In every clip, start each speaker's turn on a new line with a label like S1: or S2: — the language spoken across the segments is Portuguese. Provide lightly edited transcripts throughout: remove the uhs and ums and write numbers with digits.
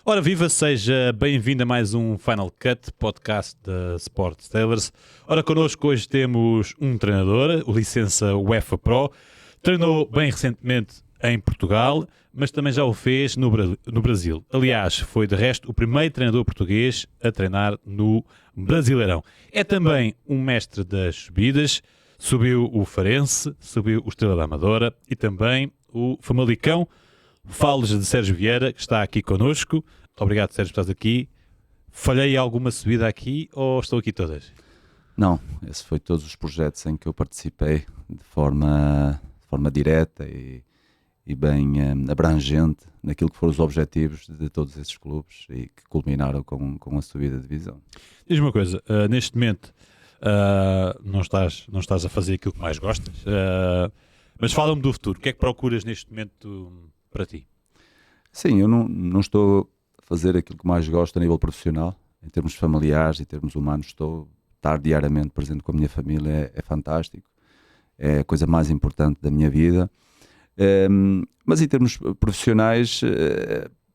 S1: Ora viva, seja bem-vindo a mais um Final Cut, podcast da Sports Tailors. Ora, connosco hoje temos um treinador, o licença UEFA Pro. Treinou bem recentemente em Portugal, mas também já o fez no Brasil. Aliás, foi de resto o primeiro treinador português a treinar no Brasileirão. É também um mestre das subidas, subiu o Farense, subiu o Estrela da Amadora e também o Famalicão. Fales de Sérgio Vieira, que está aqui connosco. Obrigado, Sérgio, por estás aqui. Falhei alguma subida aqui ou estou aqui todas?
S2: Não, esse foi todos os projetos em que eu participei de forma direta e bem abrangente naquilo que foram os objetivos de todos esses clubes e que culminaram com a subida de divisão.
S1: Diz-me uma coisa, neste momento não estás a fazer aquilo que mais gostas, mas fala-me do futuro. O que é que procuras neste momento para ti?
S2: Sim, eu não estou a fazer aquilo que mais gosto a nível profissional, em termos familiares e termos humanos. Estou a estar diariamente presente com a minha família, é fantástico, é a coisa mais importante da minha vida. Mas em termos profissionais,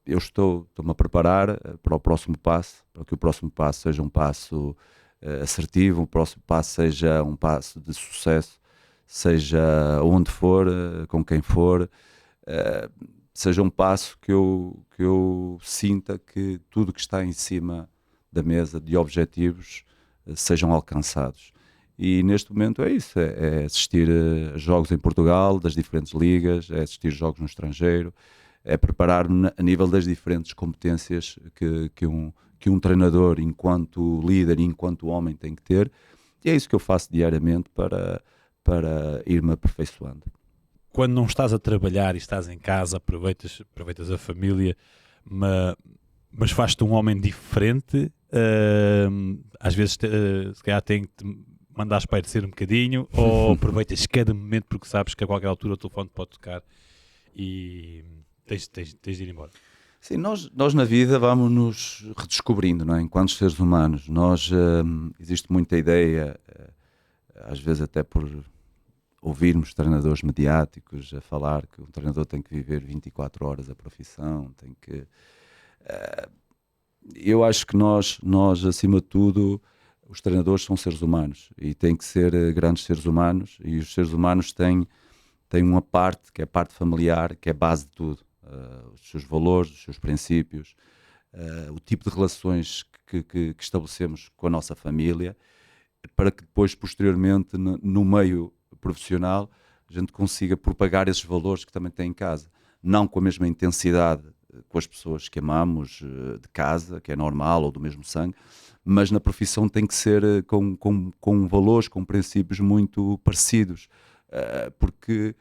S2: eu estou-me a preparar para o próximo passo, para que o próximo passo seja um passo assertivo, o próximo passo seja um passo de sucesso, seja onde for, com quem for, seja um passo que eu sinta que tudo que está em cima da mesa de objetivos sejam alcançados. E neste momento é isso, é assistir a jogos em Portugal, das diferentes ligas, é assistir jogos no estrangeiro, é preparar-me a nível das diferentes competências que um treinador, enquanto líder e enquanto homem, tem que ter. E é isso que eu faço diariamente para ir-me aperfeiçoando.
S1: Quando não estás a trabalhar e estás em casa, aproveitas a família, mas faz-te um homem diferente. Às vezes, se calhar, tem que te mandar espairecer um bocadinho, ou aproveitas cada momento porque sabes que a qualquer altura o telefone pode tocar e tens de ir embora.
S2: Sim, nós na vida vamos nos redescobrindo, não é? Enquanto seres humanos. Existe muita ideia, às vezes até por ouvirmos treinadores mediáticos a falar que um treinador tem que viver 24 horas a profissão, tem que... eu acho que nós, acima de tudo, os treinadores são seres humanos e têm que ser grandes seres humanos, e os seres humanos têm uma parte, que é a parte familiar, que é a base de tudo. Os seus valores, os seus princípios, o tipo de relações que estabelecemos com a nossa família, para que depois, posteriormente, no meio profissional, a gente consiga propagar esses valores que também tem em casa. Não com a mesma intensidade com as pessoas que amamos de casa, que é normal, ou do mesmo sangue, mas na profissão tem que ser com valores, com princípios muito parecidos, porque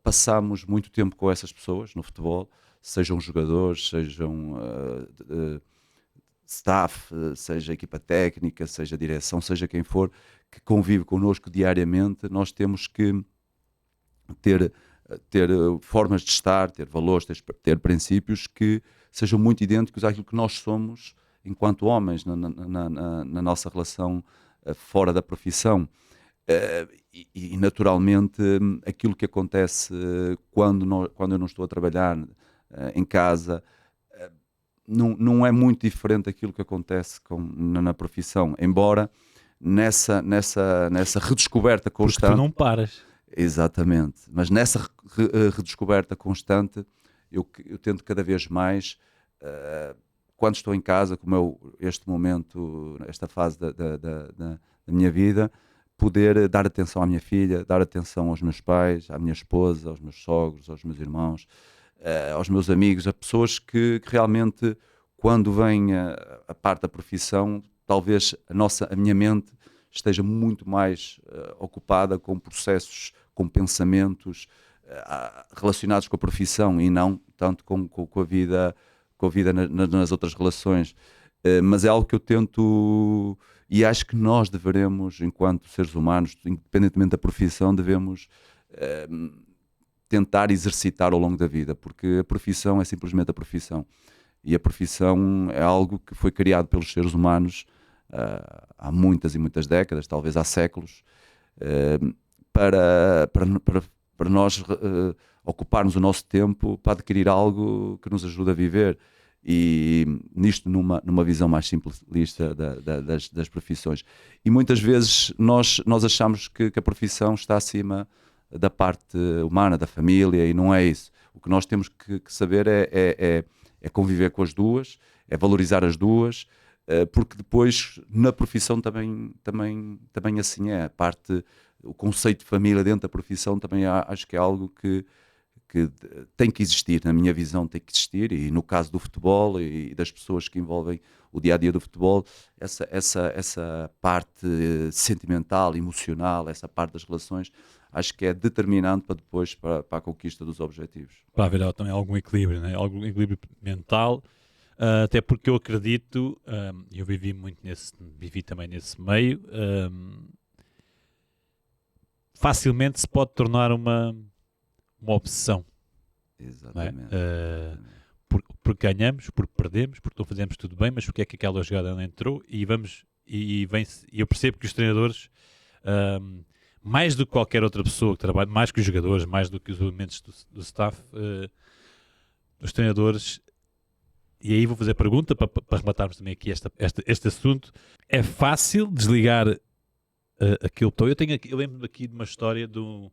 S2: passamos muito tempo com essas pessoas no futebol, sejam jogadores, sejam staff, seja equipa técnica, seja direção, seja quem for, que convive connosco diariamente. Nós temos que ter formas de estar, ter valores, ter princípios que sejam muito idênticos àquilo que nós somos enquanto homens na nossa relação fora da profissão. E naturalmente aquilo que acontece quando eu não estou a trabalhar em casa não é muito diferente daquilo que acontece na profissão, embora nessa redescoberta constante.
S1: Porque tu não paras.
S2: Exatamente, mas nessa redescoberta constante eu tento cada vez mais, quando estou em casa, como é este momento, esta fase da minha vida, poder dar atenção à minha filha, dar atenção aos meus pais, à minha esposa, aos meus sogros, aos meus irmãos, aos meus amigos, a pessoas que realmente, quando vem a parte da profissão, talvez a minha mente esteja muito mais ocupada com processos, com pensamentos relacionados com a profissão e não tanto com a vida nas outras relações. Mas é algo que eu tento, e acho que nós devemos, enquanto seres humanos, independentemente da profissão, devemos tentar exercitar ao longo da vida, porque a profissão é simplesmente a profissão, e a profissão é algo que foi criado pelos seres humanos há muitas e muitas décadas, talvez há séculos, para nós ocuparmos o nosso tempo para adquirir algo que nos ajude a viver. e nisto numa visão mais simplista das profissões. E muitas vezes nós achamos que a profissão está acima da parte humana, da família, e não é isso. O que nós temos que saber é conviver com as duas, é valorizar as duas, porque depois na profissão também assim é. O conceito de família dentro da profissão também acho que é algo que tem que existir, na minha visão tem que existir, e no caso do futebol e das pessoas que envolvem o dia-a-dia do futebol, essa parte sentimental, emocional, essa parte das relações, acho que é determinante para depois para a conquista dos objetivos.
S1: Para haver também algum equilíbrio, né? Algum equilíbrio mental, até porque eu acredito, eu vivi também nesse meio, facilmente se pode tornar uma obsessão.
S2: Exatamente.
S1: Não é? Porque ganhamos, porque perdemos, porque não fazemos tudo bem, mas porque é que aquela jogada não entrou, e eu percebo que os treinadores, mais do que qualquer outra pessoa que trabalha, mais que os jogadores, mais do que os elementos do staff, os treinadores, e aí vou fazer a pergunta para rematarmos também aqui este assunto. É fácil desligar aquilo todo? Eu lembro-me aqui de uma história de um,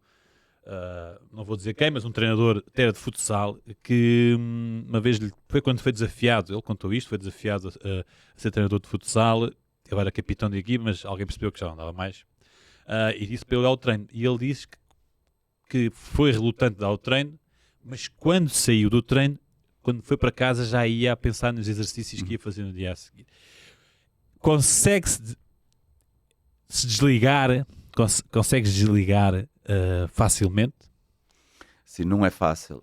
S1: não vou dizer quem, mas um treinador até de futsal, que uma vez foi quando foi desafiado, ele contou isto, foi desafiado a ser treinador de futsal. Ele era capitão de equipe, mas alguém percebeu que já não dava mais, e disse para ele dar o treino, e ele disse que foi relutante dar o treino, mas quando saiu do treino, quando foi para casa, já ia a pensar nos exercícios que ia fazer no dia a seguir. Consegue-se desligar, consegues desligar facilmente?
S2: Sim, não é fácil.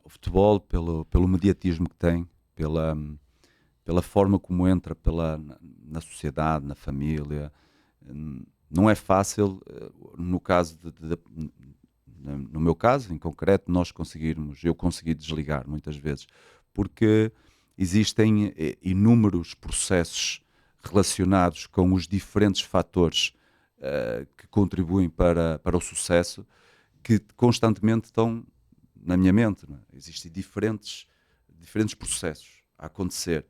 S2: O futebol, pelo mediatismo que tem, pela forma como entra na sociedade, na família, não é fácil. No caso no meu caso, em concreto, eu consegui desligar muitas vezes, porque existem inúmeros processos relacionados com os diferentes fatores que contribuem para o sucesso, que constantemente estão na minha mente. Não é? Existem diferentes processos a acontecer,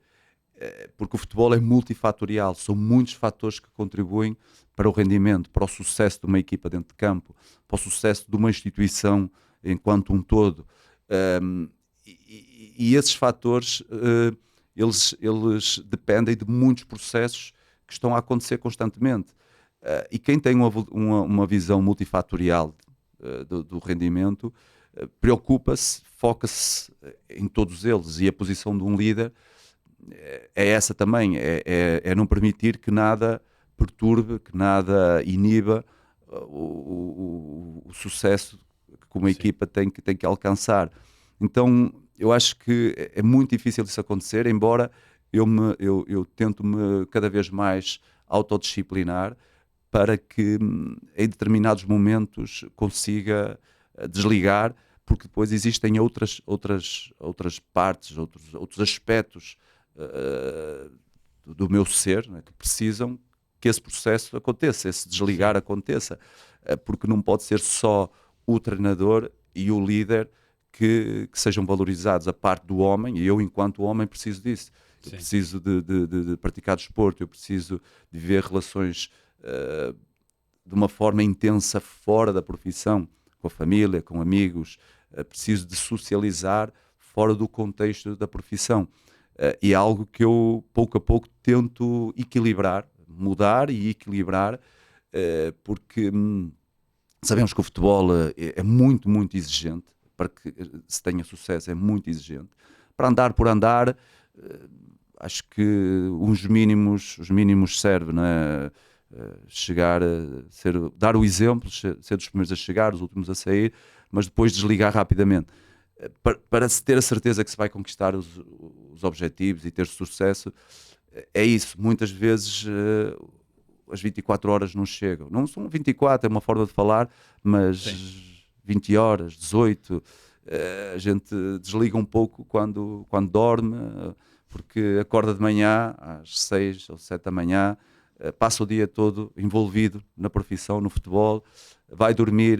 S2: porque o futebol é multifatorial, são muitos fatores que contribuem para o rendimento, para o sucesso de uma equipa dentro de campo, para o sucesso de uma instituição enquanto um todo. E esses fatores, eles dependem de muitos processos que estão a acontecer constantemente. E quem tem uma visão multifatorial do rendimento, preocupa-se, foca-se em todos eles, e a posição de um líder é essa também, é não permitir que nada perturbe, que nada iniba o sucesso que uma equipa tem que alcançar. Então eu acho que é muito difícil isso acontecer, embora eu tento-me cada vez mais autodisciplinar para que em determinados momentos consiga desligar, porque depois existem outras partes, outros aspectos do meu ser, né, que precisam que esse processo aconteça, esse desligar aconteça, porque não pode ser só o treinador e o líder que sejam valorizados. A parte do homem, e eu enquanto homem preciso disso. Eu preciso de praticar desporto, eu preciso de viver relações de uma forma intensa fora da profissão, com a família, com amigos, preciso de socializar fora do contexto da profissão. E é algo que eu pouco a pouco tento equilibrar, mudar e equilibrar, porque sabemos que o futebol é muito, muito exigente. Para que se tenha sucesso é muito exigente. Para andar por andar, acho que os mínimos servem, não é? Chegar dar o exemplo, ser dos primeiros a chegar, os últimos a sair, mas depois desligar rapidamente. Para se ter a certeza que se vai conquistar os objetivos e ter sucesso, é isso. Muitas vezes as 24 horas não chegam. Não são 24, é uma forma de falar, mas sim, 20 horas, 18, a gente desliga um pouco quando dorme, porque acorda de manhã às 6 ou 7 da manhã, passa o dia todo envolvido na profissão, no futebol, vai dormir,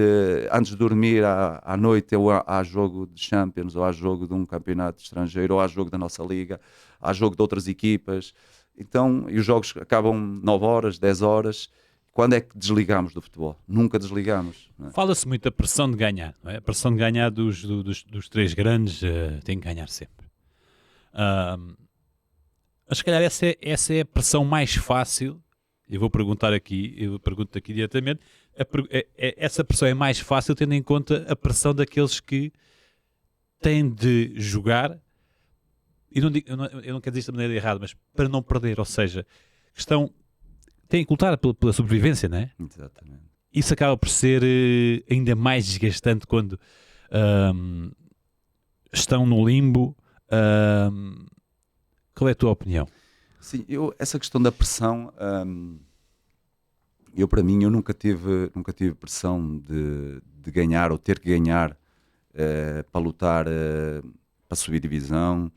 S2: antes de dormir à noite ou há jogo de Champions, ou há jogo de um campeonato estrangeiro, ou há jogo da nossa liga, há jogo de outras equipas, então, e os jogos acabam 9 horas, 10 horas. Quando é que desligamos do futebol? Nunca desligamos. Não é?
S1: Fala-se muito da pressão de ganhar, não é? A pressão de ganhar dos três grandes, tem que ganhar sempre. Mas se calhar essa é a pressão mais fácil. Eu vou perguntar aqui, eu pergunto aqui diretamente, essa pressão é mais fácil tendo em conta a pressão daqueles que têm de jogar, e eu não quero dizer isto de maneira errada, mas para não perder, ou seja, têm que lutar pela sobrevivência, não é?
S2: Exatamente.
S1: Isso acaba por ser ainda mais desgastante quando estão no limbo. Qual é a tua opinião?
S2: Sim, essa questão da pressão, para mim, eu nunca tive pressão de ganhar ou ter que ganhar para lutar para subir divisão,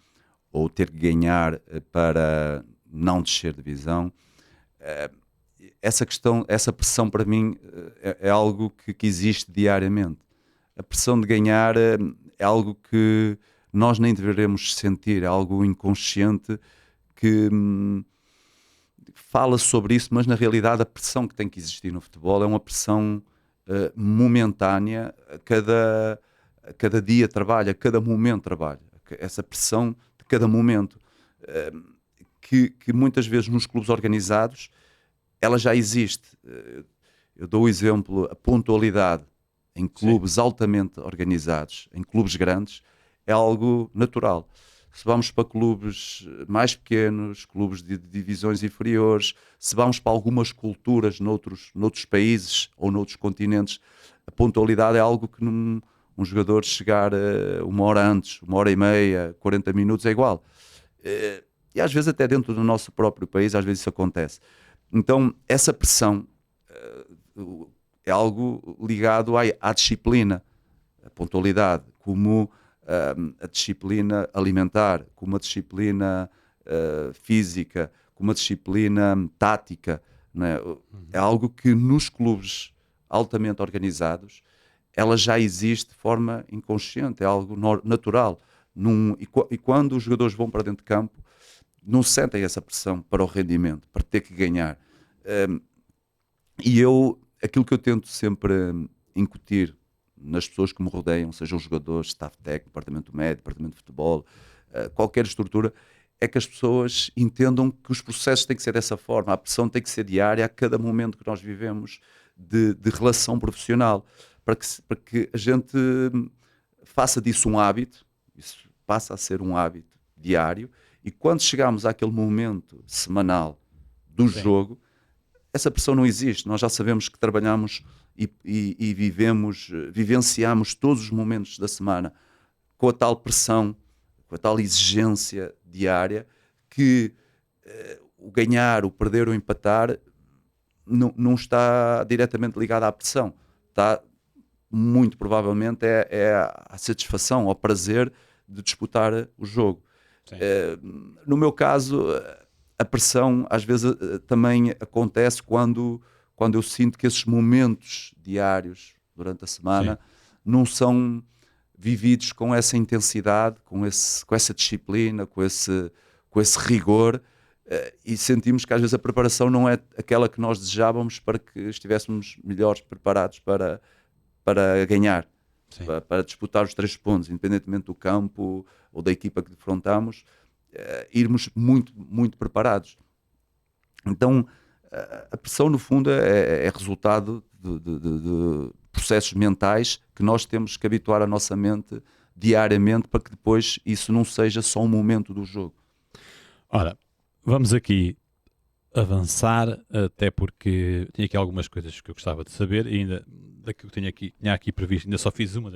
S2: ou ter que ganhar para não descer divisão. Essa questão, essa pressão para mim é algo que existe diariamente. A pressão de ganhar é algo que nós nem deveremos sentir, é algo inconsciente que fala sobre isso, mas na realidade a pressão que tem que existir no futebol é uma pressão momentânea, a cada dia trabalha, a cada momento trabalha. Essa pressão de cada momento, que muitas vezes nos clubes organizados, ela já existe. Eu dou o exemplo, a pontualidade em clubes altamente organizados, em clubes grandes, é algo natural. Se vamos para clubes mais pequenos, clubes de divisões inferiores, se vamos para algumas culturas noutros países ou noutros continentes, a pontualidade é algo que um jogador chegar uma hora antes, uma hora e meia, 40 minutos, é igual. E às vezes até dentro do nosso próprio país, às vezes isso acontece. Então, essa pressão é algo ligado à disciplina, a pontualidade, como a disciplina alimentar, como a disciplina física, como a disciplina tática. Não é? É algo que nos clubes altamente organizados ela já existe de forma inconsciente, é algo natural. E quando os jogadores vão para dentro de campo, não sentem essa pressão para o rendimento, para ter que ganhar. Aquilo que eu tento sempre incutir nas pessoas que me rodeiam, sejam jogadores, staff técnico, departamento médico, departamento de futebol, qualquer estrutura, é que as pessoas entendam que os processos têm que ser dessa forma, a pressão tem que ser diária a cada momento que nós vivemos de relação profissional, para que a gente faça disso um hábito, isso passa a ser um hábito diário, e quando chegamos àquele momento semanal do jogo, essa pressão não existe. Nós já sabemos que trabalhamos e vivenciamos todos os momentos da semana com a tal pressão, com a tal exigência diária, que o ganhar, o perder ou empatar não está diretamente ligado à pressão. Está, muito provavelmente, é a satisfação, ao prazer de disputar o jogo. No meu caso, a pressão às vezes também acontece quando eu sinto que esses momentos diários durante a semana não são vividos com essa intensidade, com essa disciplina, com esse rigor, e sentimos que às vezes a preparação não é aquela que nós desejávamos para que estivéssemos melhores preparados para ganhar, para disputar os 3 pontos, independentemente do campo ou da equipa que defrontamos, irmos muito, muito preparados. Então, a pressão, no fundo, é resultado de processos mentais que nós temos que habituar a nossa mente diariamente para que depois isso não seja só um momento do jogo.
S1: Ora, vamos aqui avançar, até porque tinha aqui algumas coisas que eu gostava de saber e ainda daquilo que tinha aqui previsto, ainda só fiz uma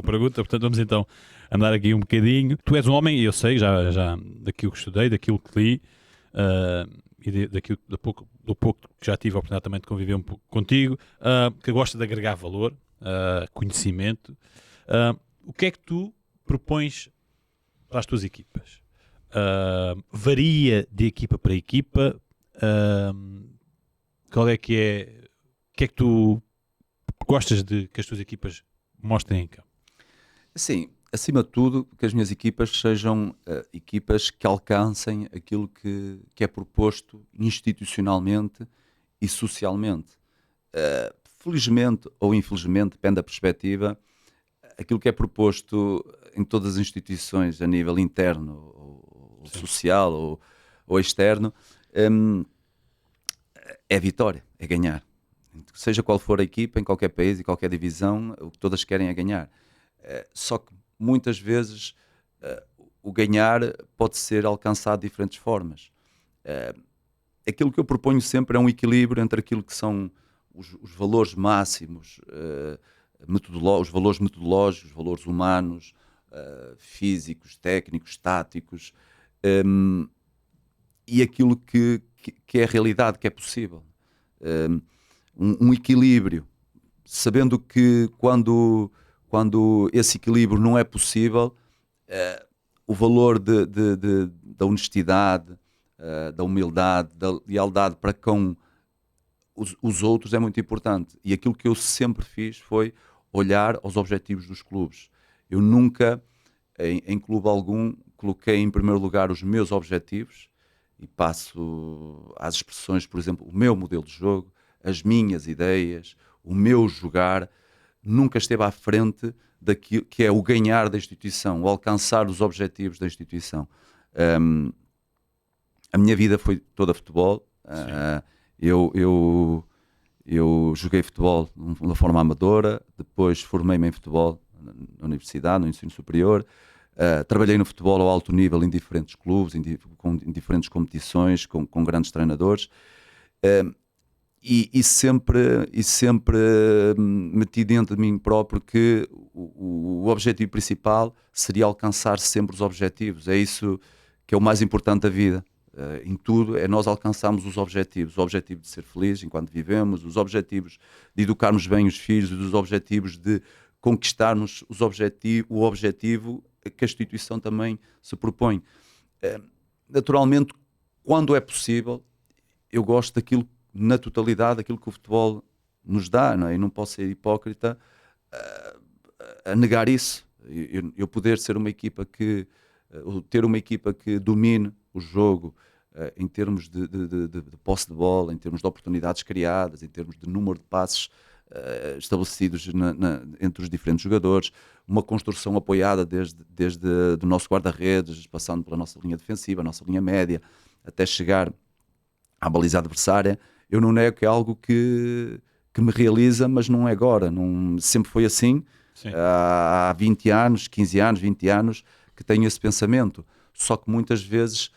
S1: pergunta, portanto vamos então andar aqui um bocadinho. Tu és um homem, e eu sei, já daquilo que estudei, daquilo que li, e do pouco que já tive a oportunidade também de conviver um pouco contigo, que gosta de agregar valor, conhecimento. O que é que tu propões para as tuas equipas? Varia de equipa para equipa? Qual é que é... O que é que tu gostas de que as tuas equipas mostrem em campo?
S2: Sim, acima de tudo, que as minhas equipas sejam equipas que alcancem aquilo que é proposto institucionalmente e socialmente. Felizmente ou infelizmente, depende da perspectiva, aquilo que é proposto em todas as instituições a nível interno, ou social, ou externo, hum, é vitória, é ganhar. Seja qual for a equipa, em qualquer país e qualquer divisão, o que todas querem é ganhar. Só que muitas vezes o ganhar pode ser alcançado de diferentes formas. Aquilo que eu proponho sempre é um equilíbrio entre aquilo que são os valores máximos, os valores metodológicos, os valores humanos, físicos, técnicos, táticos, e aquilo que é a realidade, que é possível. Um equilíbrio, sabendo que quando esse equilíbrio não é possível, o valor da honestidade, da humildade, da lealdade para com os outros é muito importante. E aquilo que eu sempre fiz foi olhar aos objetivos dos clubes. Eu nunca, em clube algum, coloquei em primeiro lugar os meus objetivos e passo às expressões, por exemplo, o meu modelo de jogo, as minhas ideias, o meu jogar, nunca esteve à frente daquilo que é o ganhar da instituição, o alcançar os objetivos da instituição. A minha vida foi toda futebol. Eu joguei futebol de uma forma amadora, depois formei-me em futebol na universidade, no ensino superior. Trabalhei no futebol ao alto nível em diferentes clubes, em diferentes competições, com grandes treinadores. E sempre meti dentro de mim próprio que o objetivo principal seria alcançar sempre os objetivos. É isso que é o mais importante da vida. Em tudo, é nós alcançarmos os objetivos. O objetivo de ser feliz enquanto vivemos, os objetivos de educarmos bem os filhos, os objetivos de conquistarmos o objetivo que a instituição também se propõe. Naturalmente, quando é possível, eu gosto daquilo, na totalidade, daquilo que o futebol nos dá, não é? E não posso ser hipócrita a negar isso. Eu poder ser uma equipa ter uma equipa que domine o jogo em termos de posse de bola, em termos de oportunidades criadas, em termos de número de passes estabelecidos entre os diferentes jogadores, uma construção apoiada desde do nosso guarda-redes, passando pela nossa linha defensiva, a nossa linha média, até chegar à baliza adversária. Eu não nego que é algo que me realiza, mas não é agora. Sempre foi assim. Há 20 anos, 15 anos, 20 anos que tenho esse pensamento. Só que muitas vezes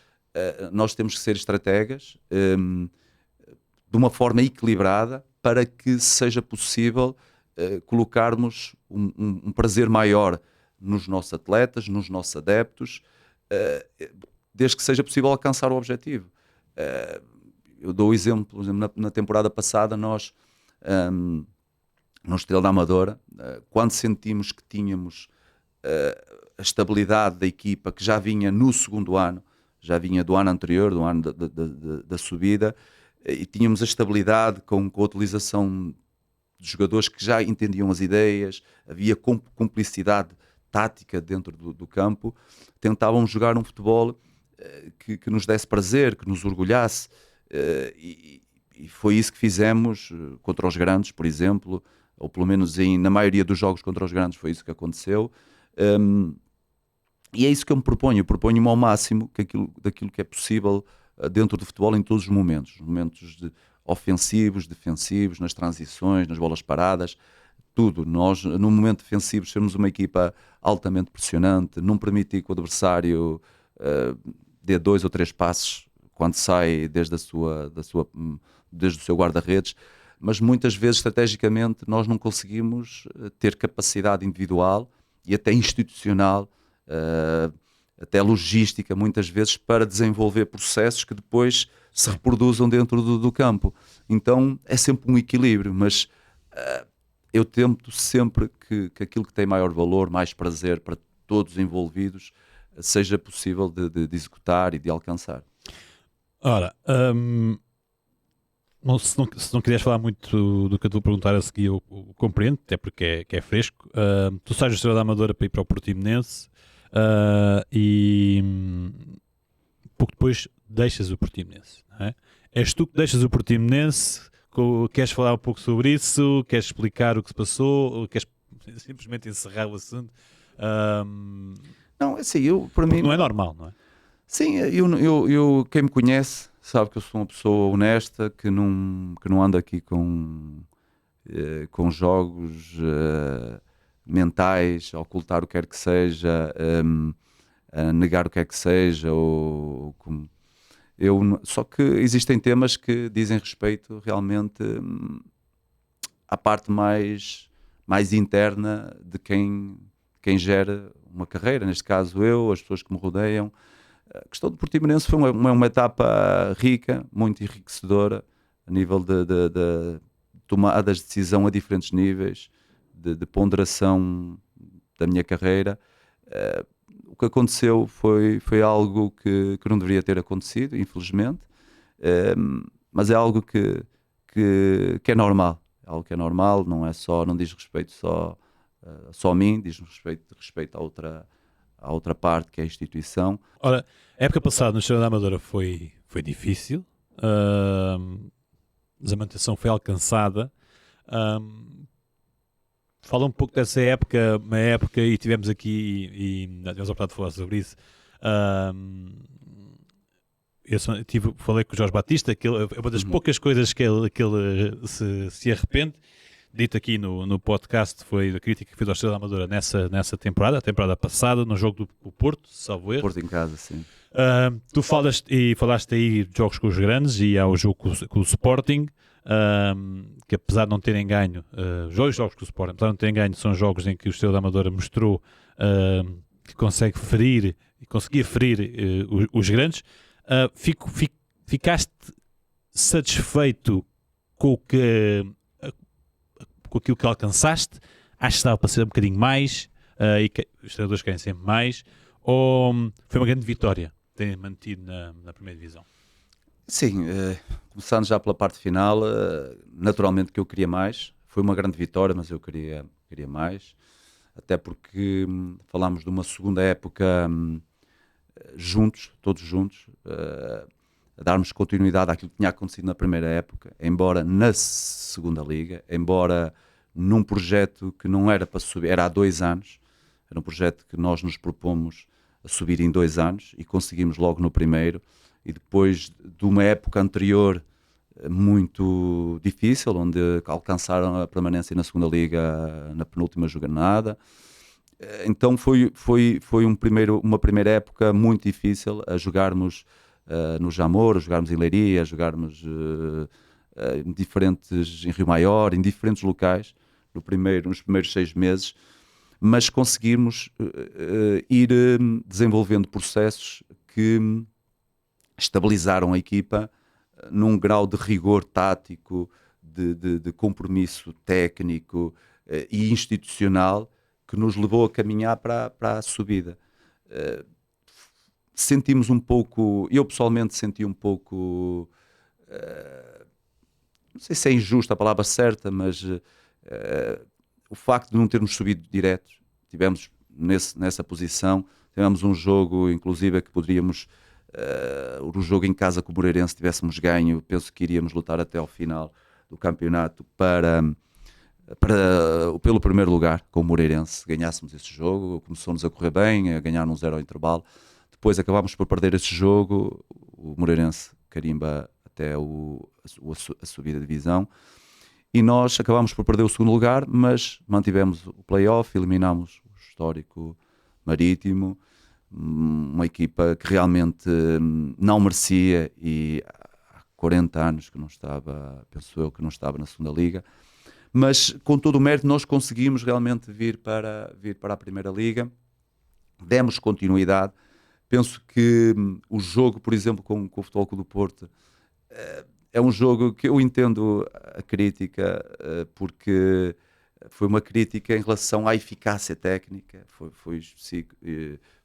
S2: nós temos que ser estrategas de uma forma equilibrada para que seja possível colocarmos um prazer maior nos nossos atletas, nos nossos adeptos, desde que seja possível alcançar o objetivo. Eu dou o exemplo, por exemplo, na temporada passada, nós, no Estrela da Amadora, quando sentimos que tínhamos a estabilidade da equipa, que já vinha no segundo ano, já vinha do ano anterior, do ano da subida, e tínhamos a estabilidade com a utilização de jogadores que já entendiam as ideias, havia cumplicidade tática dentro do campo, tentávamos jogar um futebol que nos desse prazer, que nos orgulhasse, e foi isso que fizemos contra os grandes, por exemplo, ou pelo menos na maioria dos jogos contra os grandes foi isso que aconteceu. E é isso que eu me proponho. Eu proponho-me ao máximo daquilo que é possível dentro do futebol em todos os momentos ofensivos, defensivos, nas transições, nas bolas paradas, tudo. Nós, no momento defensivo, sermos uma equipa altamente pressionante, não permitir que o adversário dê 2 ou 3 passes quando sai desde o seu guarda-redes, mas muitas vezes, estrategicamente, nós não conseguimos ter capacidade individual e até institucional, até logística, muitas vezes, para desenvolver processos que depois se reproduzam dentro do campo. Então é sempre um equilíbrio, mas eu tento sempre que aquilo que tem maior valor, mais prazer para todos os envolvidos, seja possível de executar e de alcançar.
S1: Ora, se não quiseres falar muito do que eu te vou perguntar a seguir, eu compreendo, até porque é fresco. Tu sais do Estrela da Amadora para ir para o Portimonense e pouco depois deixas o Portimonense, não é? És tu que deixas o Portimonense, queres falar um pouco sobre isso, queres explicar o que se passou, ou queres simplesmente encerrar o assunto?
S2: Não, assim, para
S1: Porque
S2: mim...
S1: não é normal, não é?
S2: Sim, quem me conhece sabe que eu sou uma pessoa honesta, que não ando aqui com jogos mentais, a ocultar o que quer que seja, a negar o que quer que seja, só que existem temas que dizem respeito realmente à parte mais interna de quem gera uma carreira, neste caso eu, as pessoas que me rodeiam. A questão do Portimonense foi uma etapa rica, muito enriquecedora, a nível de tomadas de decisão a diferentes níveis, de ponderação da minha carreira. O que aconteceu foi algo que não deveria ter acontecido, infelizmente, mas é algo que é normal. É algo que é normal, não diz respeito só a mim, diz respeito à outra parte, que é a instituição.
S1: Ora, a época passada no Estrela da Amadora foi difícil, a manutenção foi alcançada. Fala um pouco dessa época, uma época, e tivemos aqui, e tivemos a oportunidade de falar sobre isso. Falei com o Jorge Batista, que é uma das poucas coisas que ele se arrepende. Dito aqui no podcast, foi a crítica que fez ao Estrela da Amadora nessa temporada, a temporada passada, no jogo do Porto, salvo erro.
S2: Porto em casa, sim.
S1: Tu falaste aí de jogos com os grandes e há o jogo com o Sporting, que apesar de não terem ganho, dois jogos com o Sporting, apesar de não terem ganho, são jogos em que o Estrela da Amadora mostrou que conseguia ferir os grandes. Ficaste satisfeito com aquilo que alcançaste? Acho que estava para ser um bocadinho mais, e que os treinadores querem sempre mais, ou foi uma grande vitória terem mantido na primeira divisão?
S2: Sim, começando já pela parte final, naturalmente que eu queria mais. Foi uma grande vitória, mas eu queria mais. Até porque falámos de uma segunda época juntos, todos juntos, a darmos continuidade àquilo que tinha acontecido na primeira época, embora na segunda liga, embora num projeto que não era para subir, era há 2 anos, era um projeto que nós nos propomos a subir em 2 anos e conseguimos logo no primeiro, e depois de uma época anterior muito difícil, onde alcançaram a permanência na segunda liga na penúltima jornada. Então foi uma primeira época muito difícil, a jogarmos no Jamor, a jogarmos em Leiria, a jogarmos em Rio Maior, em diferentes locais, nos primeiros 6 meses, mas conseguimos ir desenvolvendo processos que estabilizaram a equipa num grau de rigor tático, de compromisso técnico e institucional, que nos levou a caminhar para a subida. Sentimos um pouco, eu pessoalmente senti um pouco, não sei se é injusta a palavra certa, mas o facto de não termos subido direto, tivemos nessa posição, tivemos um jogo inclusive que poderíamos, o jogo em casa com o Moreirense, se tivéssemos ganho, penso que iríamos lutar até ao final do campeonato pelo primeiro lugar com o Moreirense. Se ganhássemos esse jogo, começou-nos a correr bem, a ganhar 1-0 ao intervalo. Depois acabámos por perder esse jogo, o Moreirense carimba até a subida de divisão, e nós acabámos por perder o segundo lugar, mas mantivemos o play-off, eliminámos o histórico Marítimo, uma equipa que realmente não merecia, e há 40 anos que não estava, penso eu, que não estava na segunda liga. Mas com todo o mérito nós conseguimos realmente vir para a Primeira Liga, demos continuidade. Penso que o jogo, por exemplo, com o Futebol Clube do Porto, é um jogo que eu entendo a crítica, porque foi uma crítica em relação à eficácia técnica, foi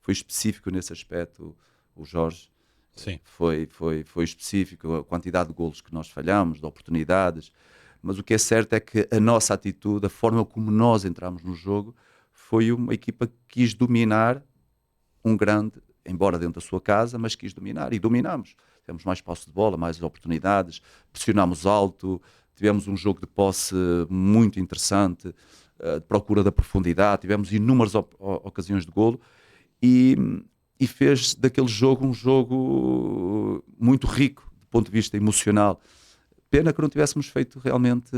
S2: específico nesse aspecto o Jorge,
S1: Sim.
S2: Foi específico, a quantidade de golos que nós falhamos, de oportunidades, mas o que é certo é que a nossa atitude, a forma como nós entramos no jogo, foi uma equipa que quis dominar um grande, embora dentro da sua casa, mas quis dominar, e dominámos. Tivemos mais posse de bola, mais oportunidades, pressionámos alto, tivemos um jogo de posse muito interessante, de procura da profundidade, tivemos inúmeras ocasiões de golo, e, e fez daquele jogo um jogo muito rico do ponto de vista emocional. Pena que não tivéssemos feito realmente,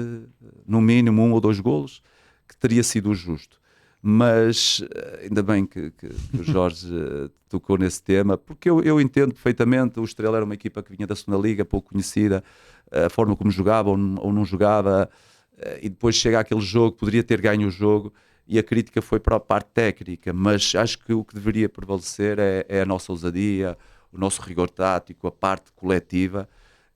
S2: no mínimo, 1 ou 2 golos, que teria sido o justo. Mas ainda bem que o Jorge tocou nesse tema, porque eu entendo perfeitamente. O Estrela era uma equipa que vinha da segunda Liga, pouco conhecida, a forma como jogava ou não jogava, e depois chega aquele jogo, poderia ter ganho o jogo, e a crítica foi para a parte técnica, mas acho que o que deveria prevalecer é a nossa ousadia, o nosso rigor tático, a parte coletiva,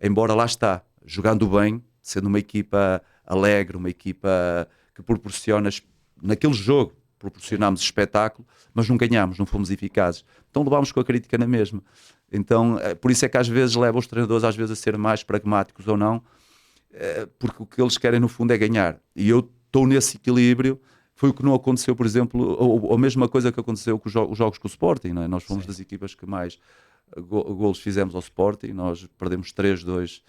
S2: embora lá está, jogando bem, sendo uma equipa alegre, uma equipa que proporciona, naquele jogo, proporcionámos espetáculo, mas não ganhámos, não fomos eficazes. Então levámos com a crítica na mesma. Então, por isso é que às vezes leva os treinadores às vezes a ser mais pragmáticos ou não, porque o que eles querem no fundo é ganhar. E eu estou nesse equilíbrio. Foi o que não aconteceu, por exemplo, ou a mesma coisa que aconteceu com os jogos com o Sporting, não é? Nós fomos das equipas que mais golos fizemos ao Sporting, nós perdemos 3-2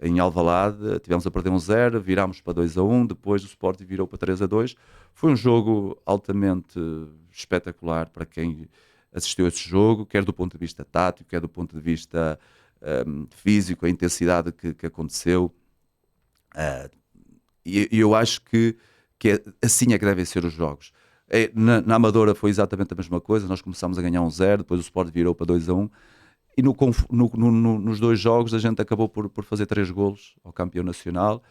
S2: em Alvalade, tivemos a perder 1-0, virámos para 2-1, depois o Sporting virou para 3-2. Foi um jogo altamente espetacular para quem assistiu a esse jogo, quer do ponto de vista tático, quer do ponto de vista físico, a intensidade que aconteceu. E eu acho que assim é que devem ser os jogos. Na Amadora foi exatamente a mesma coisa, nós começámos a ganhar 1-0, depois o Sport virou para 2-1, e nos 2 jogos a gente acabou por fazer 3 golos ao campeão nacional,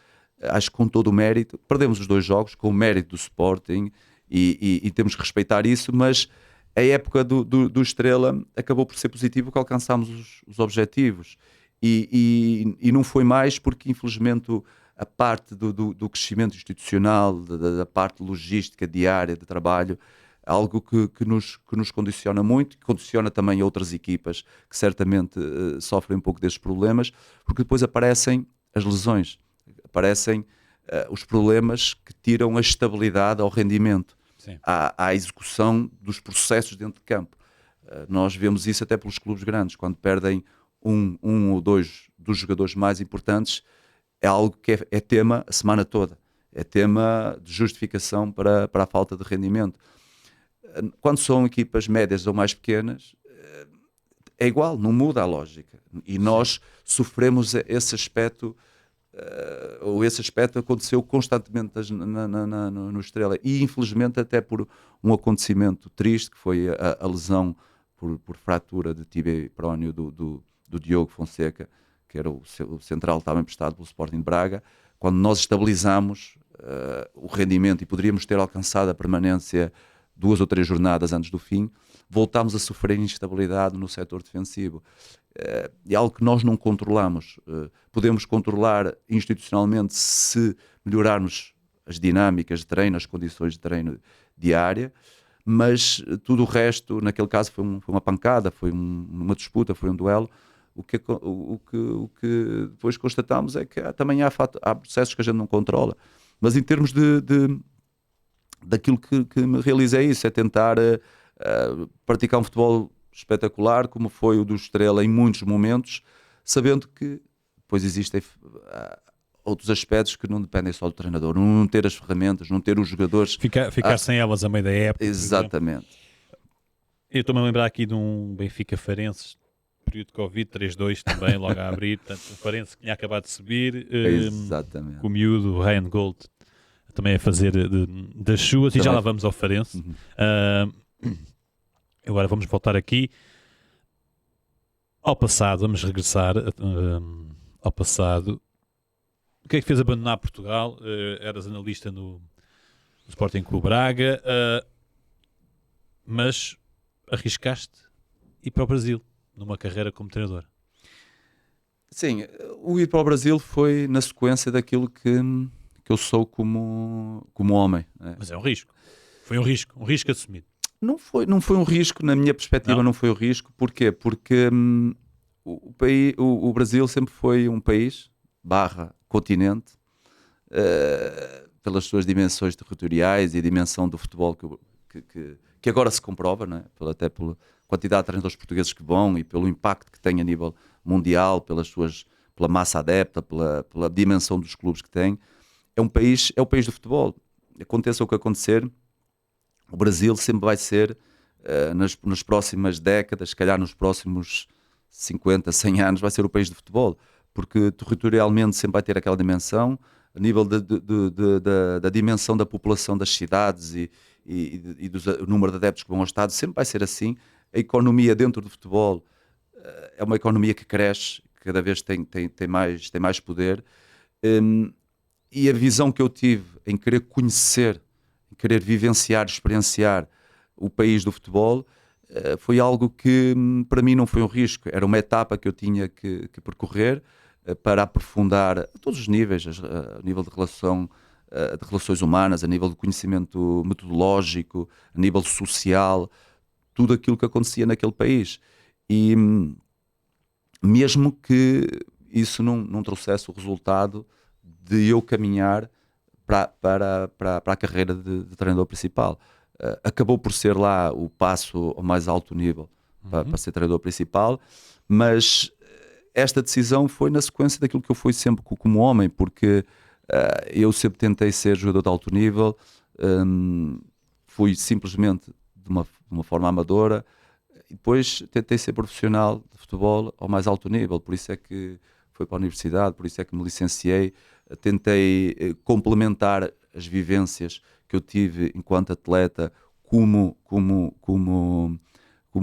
S2: acho que com todo o mérito. Perdemos os 2 jogos com o mérito do Sporting, e temos que respeitar isso, mas a época do Estrela acabou por ser positivo, porque alcançámos os objetivos, e não foi mais porque infelizmente a parte do crescimento institucional, da parte logística diária de trabalho, algo que nos condiciona muito, que condiciona também outras equipas que certamente sofrem um pouco destes problemas, porque depois aparecem as lesões, aparecem os problemas que tiram a estabilidade ao rendimento, à execução dos processos dentro de campo. Nós vemos isso até pelos clubes grandes, quando perdem um ou dois dos jogadores mais importantes, é algo que é tema a semana toda, é tema de justificação para a falta de rendimento. Quando são equipas médias ou mais pequenas, é igual, não muda a lógica. E nós sofremos esse aspecto, ou esse aspecto aconteceu constantemente no Estrela. E infelizmente até por um acontecimento triste, que foi a lesão por fratura de tíbia e peróneo do Diogo Fonseca, que era o central, estava emprestado pelo Sporting de Braga. Quando nós estabilizamos o rendimento e poderíamos ter alcançado a permanência 2 ou 3 jornadas antes do fim, voltámos a sofrer instabilidade no setor defensivo. É algo que nós não controlamos. Podemos controlar institucionalmente se melhorarmos as dinâmicas de treino, as condições de treino diária, mas tudo o resto, naquele caso, foi uma pancada, foi uma disputa, foi um duelo. O que depois constatamos é que também há processos que a gente não controla. Mas em termos daquilo que me realiza, é isso, é tentar praticar um futebol espetacular, como foi o do Estrela em muitos momentos, sabendo que depois existem outros aspectos que não dependem só do treinador, não ter as ferramentas, não ter os jogadores...
S1: Ficar sem elas a meio da época.
S2: Exatamente.
S1: Eu estou-me a lembrar aqui de um Benfica Farenses, período de Covid, 3-2 também, logo a abrir, portanto, o Farense que tinha acabado de subir,
S2: Exatamente.
S1: com o miúdo, o Ryan Gold, também a fazer das suas, também. E já lá vamos ao Farense. Agora vamos voltar aqui ao passado, vamos regressar ao passado. O que é que fez abandonar Portugal? Eras analista no Sporting Clube Braga, mas arriscaste ir para o Brasil numa carreira como treinador.
S2: Sim, o ir para o Brasil foi na sequência daquilo que eu sou como homem. Né?
S1: Mas é um risco. Foi um risco assumido.
S2: Não foi um risco, na minha perspectiva não foi um risco. Porquê? Porque o Brasil sempre foi um país, barra continente, pelas suas dimensões territoriais e a dimensão do futebol que agora se comprova, não é? Até pela quantidade de treinadores portugueses que vão e pelo impacto que tem a nível mundial, pela massa adepta, pela dimensão dos clubes que tem. É o país do futebol. Aconteça o que acontecer, o Brasil sempre vai ser, nas próximas décadas, se calhar nos próximos 50, 100 anos, vai ser o país do futebol, porque territorialmente sempre vai ter aquela dimensão, a nível da dimensão da população das cidades e do número de adeptos que vão ao estádio, sempre vai ser assim. A economia dentro do futebol é uma economia que cresce, cada vez tem mais poder. E a visão que eu tive em querer conhecer, em querer vivenciar, experienciar o país do futebol, foi algo que para mim não foi um risco, era uma etapa que eu tinha que percorrer para aprofundar a todos os níveis, a nível de relações humanas, a nível de conhecimento metodológico, a nível social, tudo aquilo que acontecia naquele país. E mesmo que isso não trouxesse o resultado de eu caminhar para a carreira de treinador principal. Acabou por ser lá o passo ao mais alto nível para ser treinador principal, mas esta decisão foi na sequência daquilo que eu fui sempre como homem, porque eu sempre tentei ser jogador de alto nível, fui simplesmente de uma forma amadora, e depois tentei ser profissional de futebol ao mais alto nível, por isso é que fui para a universidade, por isso é que me licenciei, tentei complementar as vivências que eu tive enquanto atleta como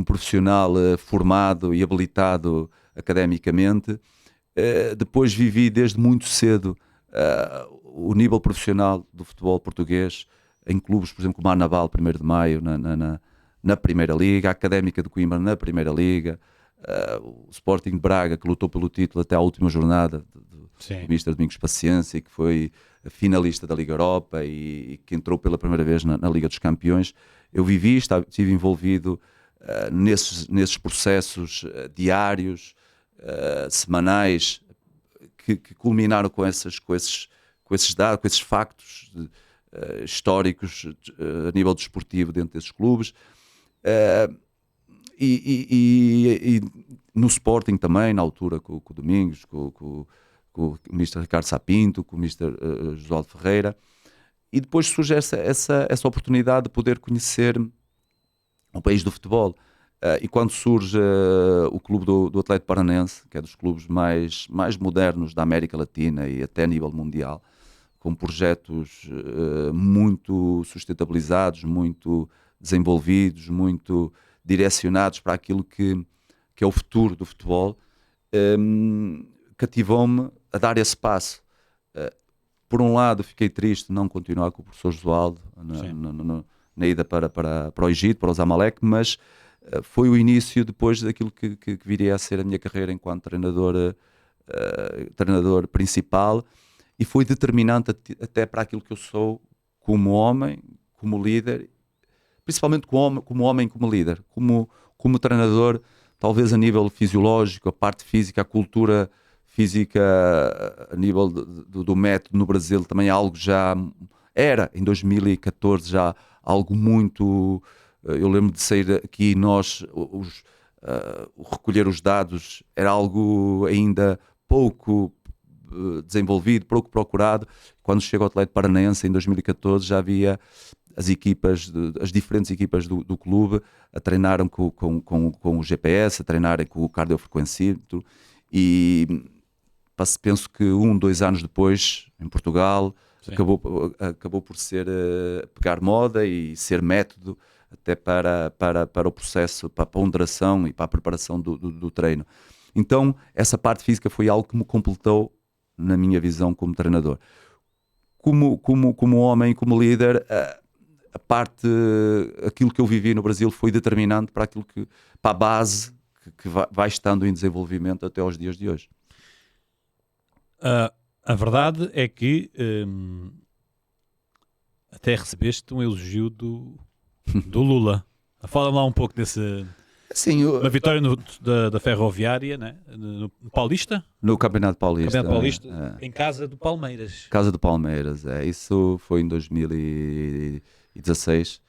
S2: profissional formado e habilitado academicamente. Depois vivi desde muito cedo o nível profissional do futebol português em clubes, por exemplo, como a Naval, 1º de Maio, na Primeira Liga, a Académica de Coimbra na Primeira Liga, o Sporting de Braga, que lutou pelo título até à última jornada do Mister Domingos Paciência, que foi finalista da Liga Europa e que entrou pela primeira vez na Liga dos Campeões. Eu vivi, estive envolvido nesses processos diários, semanais, que culminaram com esses dados, com esses factos históricos a nível desportivo dentro desses clubes. E no Sporting também, na altura, com o Domingos, com o Mr. Ricardo Sapinto, com o Mr. Josualdo Ferreira, e depois surge essa oportunidade de poder conhecer o país do futebol. E quando surge o clube do Atlético Paranense, que é dos clubes mais modernos da América Latina e até a nível mundial, com projetos muito sustentabilizados, muito desenvolvidos, muito direcionados para aquilo que é o futuro do futebol, cativou-me a dar esse passo. Por um lado, fiquei triste de não continuar com o professor Josualdo na ida para o Egito, para o Zamalek, mas foi o início depois daquilo que viria a ser a minha carreira enquanto treinador principal, e foi determinante até para aquilo que eu sou como homem, como líder, principalmente como homem, como líder, como treinador, talvez a nível fisiológico, a parte física, a cultura física a nível do método no Brasil também é algo já era, em 2014 já algo muito, eu lembro de sair aqui nós, recolher os dados era algo ainda pouco desenvolvido, pouco procurado. Quando chega ao Atlético Paranaense em 2014 já havia as diferentes equipas do clube a treinarem com o GPS, a treinarem com o cardiofrequencímetro, e penso que 2 anos depois, em Portugal, acabou por ser pegar moda e ser método até para o processo, para a ponderação e para a preparação do treino. Então, essa parte física foi algo que me completou na minha visão como treinador. Como homem, como líder, aquilo que eu vivi no Brasil foi determinante para a base que vai estando em desenvolvimento até aos dias de hoje.
S1: A verdade é que até recebeste um elogio do Lula. Fala-me lá um pouco desse...
S2: Sim,
S1: Uma vitória da Ferroviária, né? No Paulista?
S2: no Campeonato Paulista.
S1: Campeonato Paulista, em casa do Palmeiras.
S2: Casa do Palmeiras, isso foi em 2016.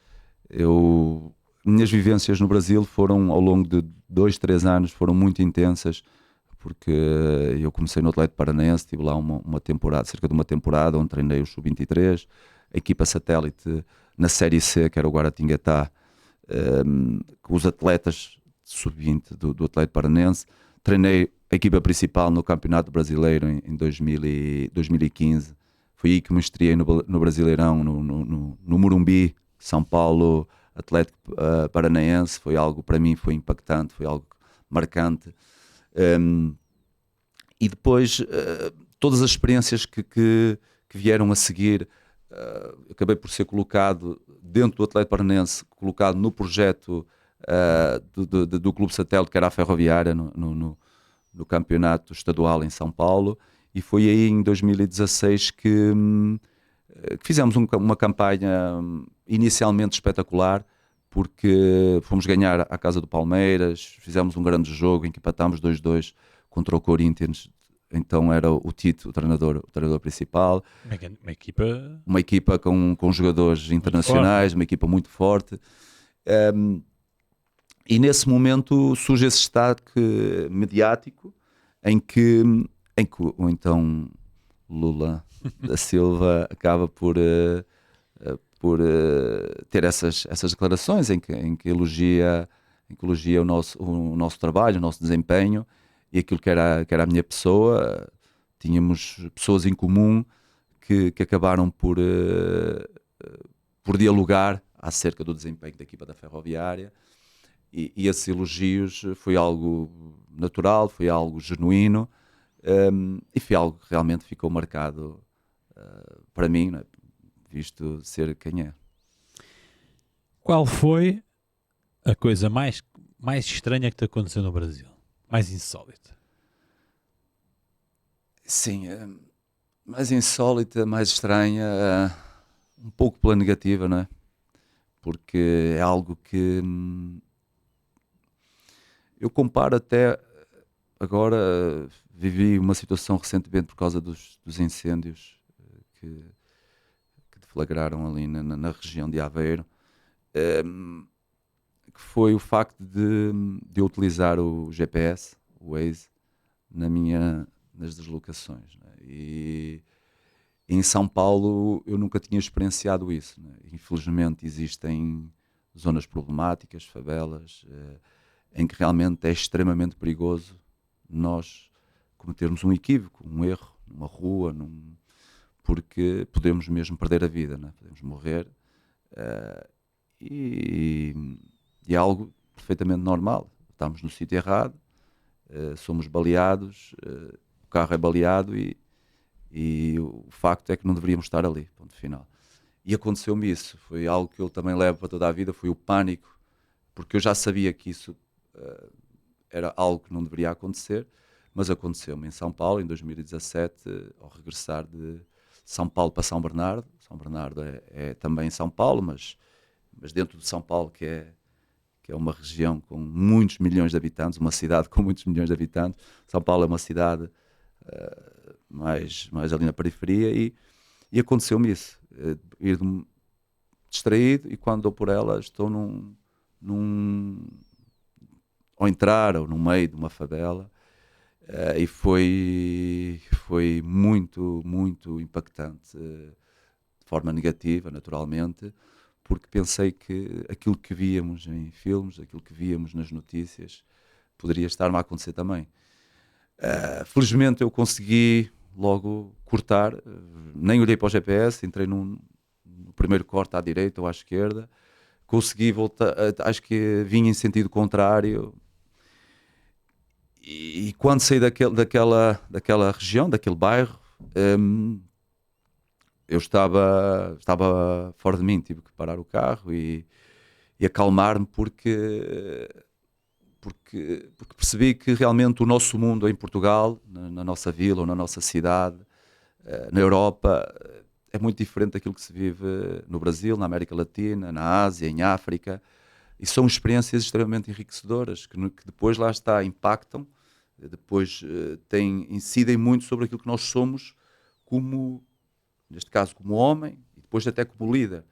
S2: Minhas vivências no Brasil foram, ao longo de 2, 3 anos, foram muito intensas, porque eu comecei no Atlético Paranaense, estive lá uma temporada, cerca de uma temporada, onde treinei o Sub-23, a equipa satélite na Série C, que era o Guaratinguetá, com os atletas Sub-20 do Atlético Paranense. Treinei a equipa principal no Campeonato Brasileiro em 2015. Foi aí que me estreiei no Brasileirão, no Morumbi, São Paulo, Atlético Paranaense. Foi algo, para mim, foi impactante, foi algo marcante. E depois, todas as experiências que vieram a seguir, acabei por ser colocado dentro do Atlético Paranense, colocado no projeto do Clube Satélite, que era a Ferroviária, no campeonato estadual em São Paulo, e foi aí em 2016 que fizemos uma campanha inicialmente espetacular, porque fomos ganhar à casa do Palmeiras, fizemos um grande jogo em que empatámos 2-2 contra o Corinthians. Então era o Tito, o treinador principal. Uma equipa com jogadores internacionais, uma equipa muito forte. E nesse momento surge esse destaque mediático em que o então Lula da Silva acaba por ter essas declarações em que elogia o nosso trabalho, o nosso desempenho e aquilo que era a minha pessoa. Tínhamos pessoas em comum que acabaram por dialogar acerca do desempenho da equipa da Ferroviária, e esses elogios foi algo natural, foi algo genuíno, e foi algo que realmente ficou marcado para mim, né, visto ser quem é.
S1: Qual foi a coisa mais estranha que te aconteceu no Brasil? Mais insólita?
S2: Sim, mais insólita, mais estranha, um pouco pela negativa, não é? Porque é algo que eu comparo até agora. Vivi uma situação recentemente por causa dos incêndios que deflagraram ali na região de Aveiro, que foi o facto de eu utilizar o GPS, o Waze, nas deslocações, né? E em São Paulo eu nunca tinha experienciado isso, né? Infelizmente existem zonas problemáticas, favelas, em que realmente é extremamente perigoso nós cometermos um equívoco, um erro, numa rua, porque podemos mesmo perder a vida, né? Podemos morrer, e é algo perfeitamente normal. Estamos no sítio errado, somos baleados, o carro é baleado e o facto é que não deveríamos estar ali, ponto final. E aconteceu-me isso, foi algo que eu também levo para toda a vida, foi o pânico, porque eu já sabia que isso era algo que não deveria acontecer, mas aconteceu-me em São Paulo, em 2017, ao regressar de São Paulo para São Bernardo. São Bernardo é também São Paulo, mas dentro de São Paulo, que é uma região com muitos milhões de habitantes, uma cidade com muitos milhões de habitantes. São Paulo é uma cidade mais ali na periferia, e aconteceu-me isso, ir distraído, e quando dou por ela estou ao entrar ou no meio de uma favela, e foi muito, muito impactante, de forma negativa, naturalmente, porque pensei que aquilo que víamos em filmes, aquilo que víamos nas notícias, poderia estar-me a acontecer também. Felizmente eu consegui logo cortar, nem olhei para o GPS, entrei no primeiro corte à direita ou à esquerda, consegui voltar, acho que vinha em sentido contrário, e quando saí daquela região, daquele bairro, eu estava fora de mim, tive que parar o carro e acalmar-me, porque percebi que realmente o nosso mundo em Portugal, na nossa vila ou na nossa cidade, na Europa, é muito diferente daquilo que se vive no Brasil, na América Latina, na Ásia, em África. E são experiências extremamente enriquecedoras, que depois lá está, impactam, depois incidem muito sobre aquilo que nós somos, como, neste caso, como homem, e depois até como líder.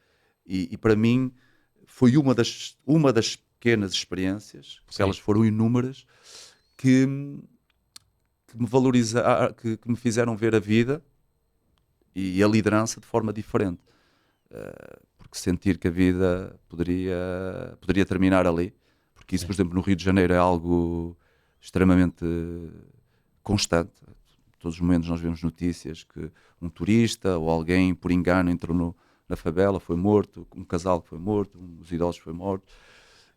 S2: E para mim foi uma das pequenas experiências, porque
S1: Sim.
S2: elas foram inúmeras, que me valorizaram, que me fizeram ver a vida e a liderança de forma diferente. Porque sentir que a vida poderia terminar ali, porque isso,
S1: Sim.
S2: por exemplo, no Rio de Janeiro é algo extremamente constante. Todos os momentos nós vemos notícias que um turista ou alguém por engano entrou na favela, foi morto, um casal que foi morto, um dos idosos foi morto.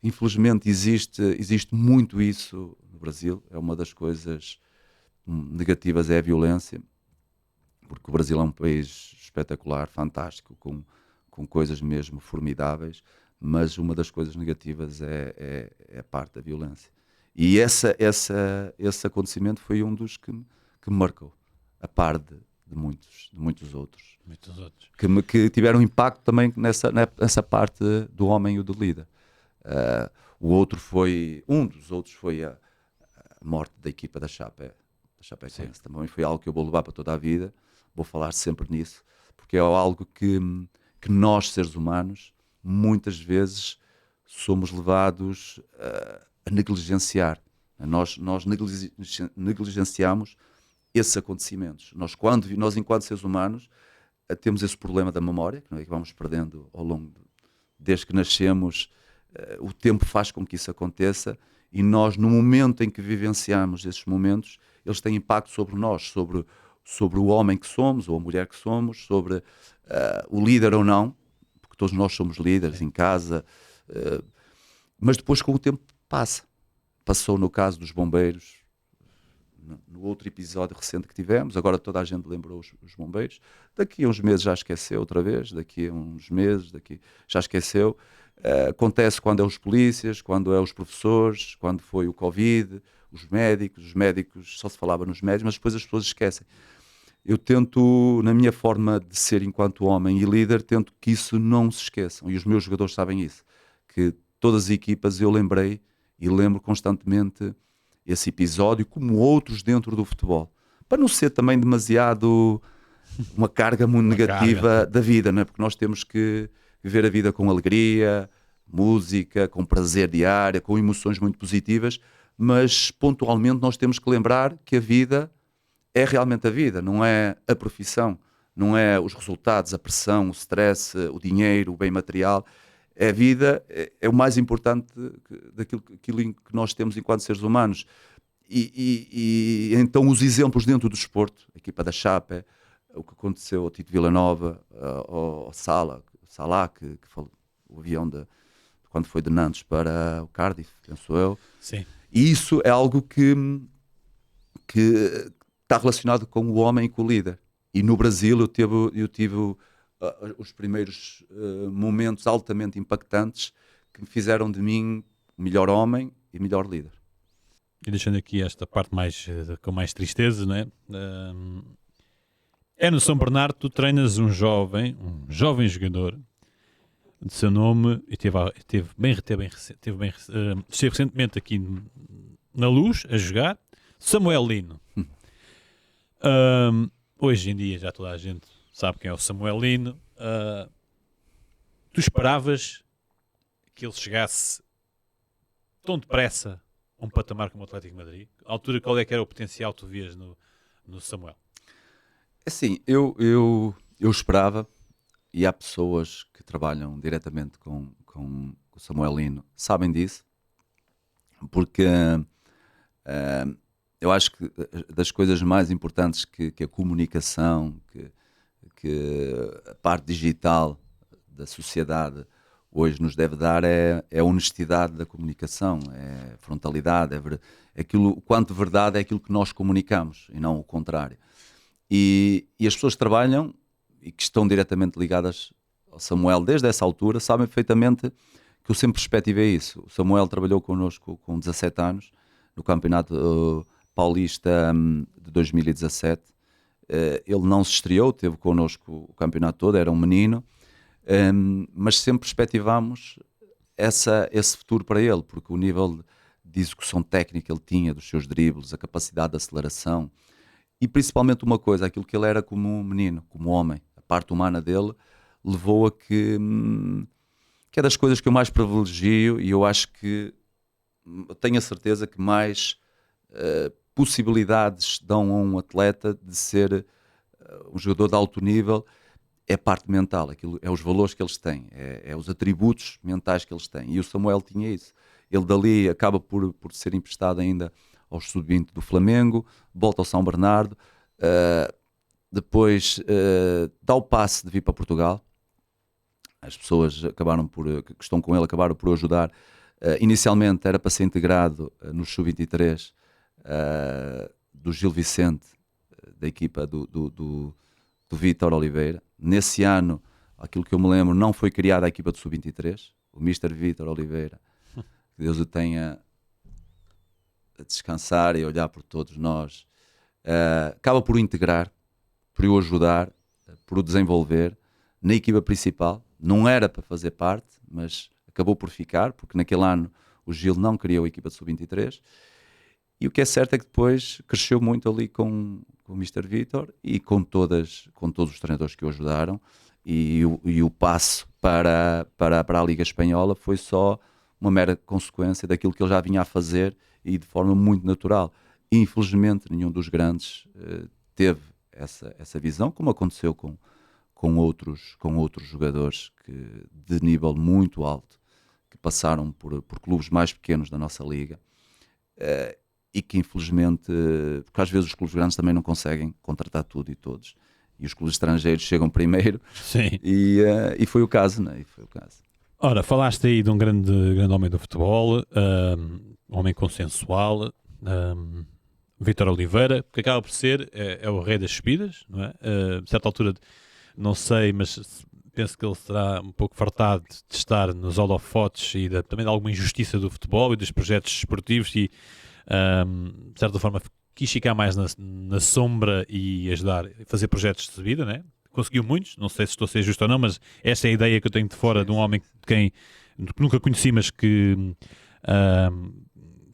S2: Infelizmente existe muito isso no Brasil. É uma das coisas negativas, é a violência, porque o Brasil é um país espetacular, fantástico, com coisas mesmo formidáveis, mas uma das coisas negativas é a parte da violência. E esse acontecimento foi um dos que me marcou, a par de muitos outros.
S1: Muitos outros.
S2: Que tiveram impacto também nessa parte do homem e do líder. Um dos outros foi a morte da equipa da Chapecoense. Também foi algo que eu vou levar para toda a vida, vou falar sempre nisso, porque é algo que nós, seres humanos, muitas vezes somos levados a negligenciar. Nós negligenciamos esses acontecimentos. Nós, enquanto seres humanos, temos esse problema da memória, que vamos perdendo ao longo desde que nascemos. O tempo faz com que isso aconteça, e nós, no momento em que vivenciamos esses momentos, eles têm impacto sobre nós, sobre o homem que somos, ou a mulher que somos, sobre o líder ou não, porque todos nós somos líderes em casa, mas depois com o tempo passou no caso dos bombeiros, no outro episódio recente que tivemos. Agora toda a gente lembrou os bombeiros, daqui a uns meses já esqueceu outra vez, daqui a uns meses já esqueceu. Acontece quando é os polícias, quando é os professores, quando foi o Covid, os médicos só se falava nos médicos, mas depois as pessoas esquecem. Eu tento, na minha forma de ser enquanto homem e líder, tento que isso não se esqueçam, e os meus jogadores sabem isso, que todas as equipas eu lembrei e lembro constantemente esse episódio, como outros dentro do futebol, para não ser também demasiado uma carga muito negativa da vida, não é? Porque nós temos que viver a vida com alegria, música, com prazer diário, com emoções muito positivas, mas pontualmente nós temos que lembrar que a vida é realmente a vida, não é a profissão, não é os resultados, a pressão, o stress, o dinheiro, o bem material. A vida é o mais importante daquilo que nós temos enquanto seres humanos. E então os exemplos dentro do desporto, a equipa da Chape, o que aconteceu ao Tito Villanova, ao Salah, que falou, o avião quando foi de Nantes para o Cardiff, penso eu.
S1: Sim.
S2: E isso é algo que está relacionado com o homem e com o líder. E no Brasil eu tive os primeiros momentos altamente impactantes que me fizeram de mim melhor homem e melhor líder.
S1: E deixando aqui esta parte com mais tristeza, não é? É no São Bernardo tu treinas um jovem jogador de seu nome, e esteve recentemente aqui na Luz a jogar, Samuel Lino. Hoje em dia já toda a gente sabe quem é o Samuel Lino. Tu esperavas que ele chegasse tão depressa a um patamar como o Atlético de Madrid? À altura, qual é que era o potencial que tu vias no Samuel?
S2: Assim, eu esperava, e há pessoas que trabalham diretamente com o Samuel Lino, sabem disso, porque eu acho que das coisas mais importantes que a comunicação, que a parte digital da sociedade hoje nos deve dar é a honestidade da comunicação, é a frontalidade, o quanto verdade é aquilo que nós comunicamos e não o contrário. E as pessoas que trabalham e que estão diretamente ligadas ao Samuel desde essa altura sabem perfeitamente que eu sempre perspectivei isso. O Samuel trabalhou connosco com 17 anos no Campeonato Paulista de 2017. Ele não se estreou, teve connosco o campeonato todo, era um menino, mas sempre perspectivámos esse futuro para ele, porque o nível de execução técnica que ele tinha, dos seus dribles, a capacidade de aceleração e principalmente uma coisa, aquilo que ele era como um menino, como homem, a parte humana dele levou a que é das coisas que eu mais privilegio e eu acho que tenho a certeza que mais possibilidades dão a um atleta de ser um jogador de alto nível é a parte mental, aquilo, é os valores que eles têm, é os atributos mentais que eles têm. E o Samuel tinha isso. Ele dali acaba por ser emprestado ainda aos sub-20 do Flamengo, volta ao São Bernardo, depois dá o passe de vir para Portugal. As pessoas que estão com ele acabaram por o ajudar. Inicialmente era para ser integrado no sub-23 do Gil Vicente, da equipa do Vítor Oliveira. Nesse ano, aquilo que eu me lembro, não foi criada a equipa do Sub-23. O Mr. Vítor Oliveira, que Deus o tenha a descansar e a olhar por todos nós, acaba por o integrar, por o ajudar, por o desenvolver na equipa principal. Não era para fazer parte, mas acabou por ficar, porque naquele ano o Gil não criou a equipa de Sub-23. E o que é certo é que depois cresceu muito ali com o Mr. Vítor e com todos os treinadores que o ajudaram, e o passo para a Liga Espanhola foi só uma mera consequência daquilo que ele já vinha a fazer e de forma muito natural. E, infelizmente nenhum dos grandes teve essa visão, como aconteceu com outros jogadores de nível muito alto, que passaram por clubes mais pequenos da nossa liga, e que infelizmente, porque às vezes os clubes grandes também não conseguem contratar tudo e todos, e os clubes estrangeiros chegam primeiro.
S1: Sim.
S2: E foi o caso, não é? E foi o caso.
S1: Ora, falaste aí de um grande homem do futebol, um homem consensual, Vítor Oliveira, que acaba por ser é o rei das subidas, não é? A certa altura, não sei, mas penso que ele será um pouco fartado de estar nos holofotes e também de alguma injustiça do futebol e dos projetos esportivos, e de certa forma quis ficar mais na sombra e ajudar a fazer projetos de vida, né? Conseguiu muitos, não sei se estou a ser justo ou não, mas esta é a ideia que eu tenho de fora de um homem que nunca conheci, mas que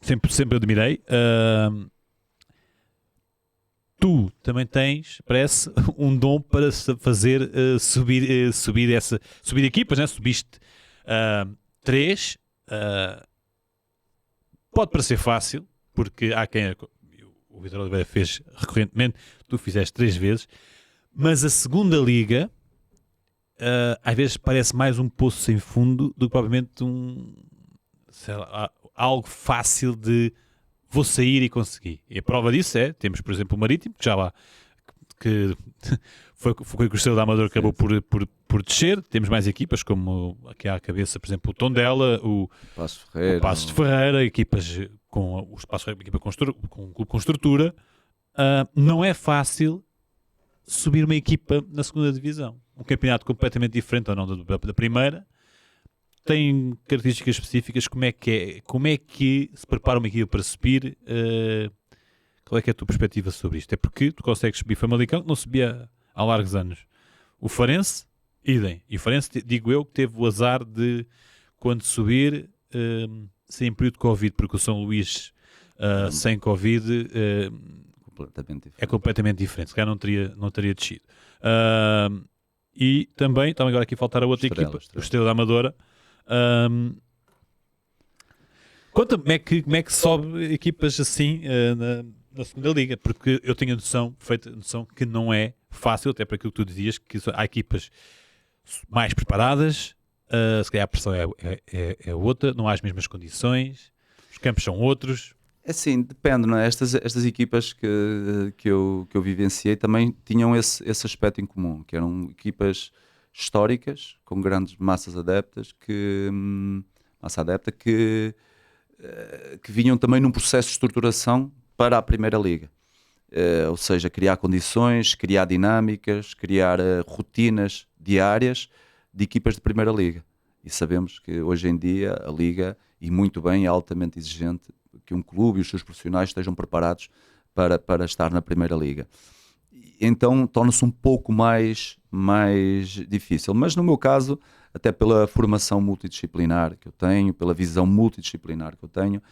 S1: sempre admirei. Tu também tens, parece, um dom para fazer subir equipas, né? Subiste 3, pode parecer fácil, porque há quem o Vítor Oliveira fez recorrentemente, tu fizeste 3 vezes, mas a segunda liga às vezes parece mais um poço sem fundo do que propriamente algo fácil de vou sair e conseguir. E a prova disso temos por exemplo o Marítimo, que já lá que foi que o Estrela da Amadora acabou por descer. Temos mais equipas, como aqui à cabeça, por exemplo, o Tondela, o Passos de Ferreira, equipas com o Passos Ferreira, equipa com um clube com estrutura. Não é fácil subir uma equipa na segunda divisão. Um campeonato completamente diferente ou não da primeira. Tem características específicas. Como é que se prepara uma equipa para subir? Qual é que é a tua perspectiva sobre isto? É porque tu consegues subir Famalicão, que não subia há largos anos. O Farense, idem. E o Farense, digo eu, que teve o azar de, quando subir, sem período de Covid, porque o São Luís, sem Covid, é completamente diferente. Se calhar não teria descido. E também agora aqui faltar a outra equipa, o Estrela da Amadora. Conta-me como é que sobe equipas assim na segunda liga, porque eu tenho a noção que não é fácil, até para aquilo que tu dizias, que há equipas mais preparadas, se calhar a pressão é outra, não há as mesmas condições, os campos são outros.
S2: É sim, depende, não é? Estas equipas que eu vivenciei também tinham esse aspecto em comum, que eram equipas históricas, com grandes massas adeptas, que vinham também num processo de estruturação para a Primeira Liga. Ou seja, criar condições, criar dinâmicas, criar rotinas diárias de equipas de Primeira Liga. E sabemos que hoje em dia a Liga, e muito bem, é altamente exigente que um clube e os seus profissionais estejam preparados para estar na Primeira Liga. então torna-se um pouco mais difícil. Mas no meu caso, até pela formação multidisciplinar que eu tenho, pela visão multidisciplinar que eu tenho,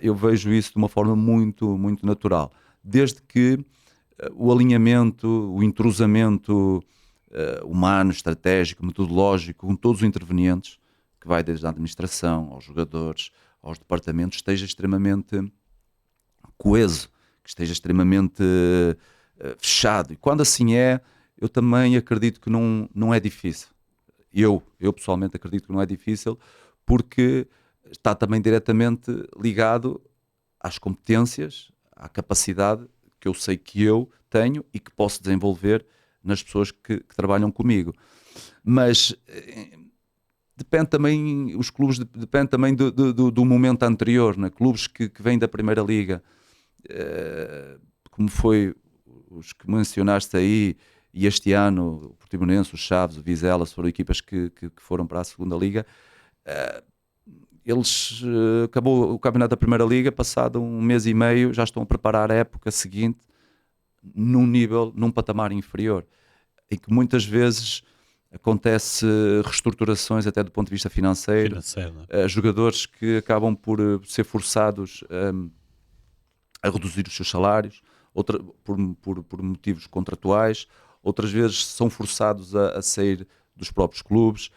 S2: eu vejo isso de uma forma muito natural. Desde que o alinhamento, o entrosamento humano, estratégico, metodológico, com todos os intervenientes, que vai desde a administração, aos jogadores, aos departamentos, esteja extremamente coeso, que esteja extremamente fechado. E quando assim é, eu também acredito que não é difícil. Eu pessoalmente acredito que não é difícil, porque está também diretamente ligado às competências, à capacidade que eu sei que eu tenho e que posso desenvolver nas pessoas que trabalham comigo. Mas depende também, os clubes depende também do momento anterior, né? Clubes que vêm da Primeira Liga, como foi os que mencionaste aí, e este ano o Portimonense, o Chaves, o Vizela, foram equipas que foram para a Segunda Liga. Eles acabou o campeonato da Primeira Liga, passado um mês e meio já estão a preparar a época seguinte num patamar inferior, em que muitas vezes acontece reestruturações até do ponto de vista financeiro, jogadores que acabam por ser forçados a reduzir os seus salários, por motivos contratuais, outras vezes são forçados a sair dos próprios clubes,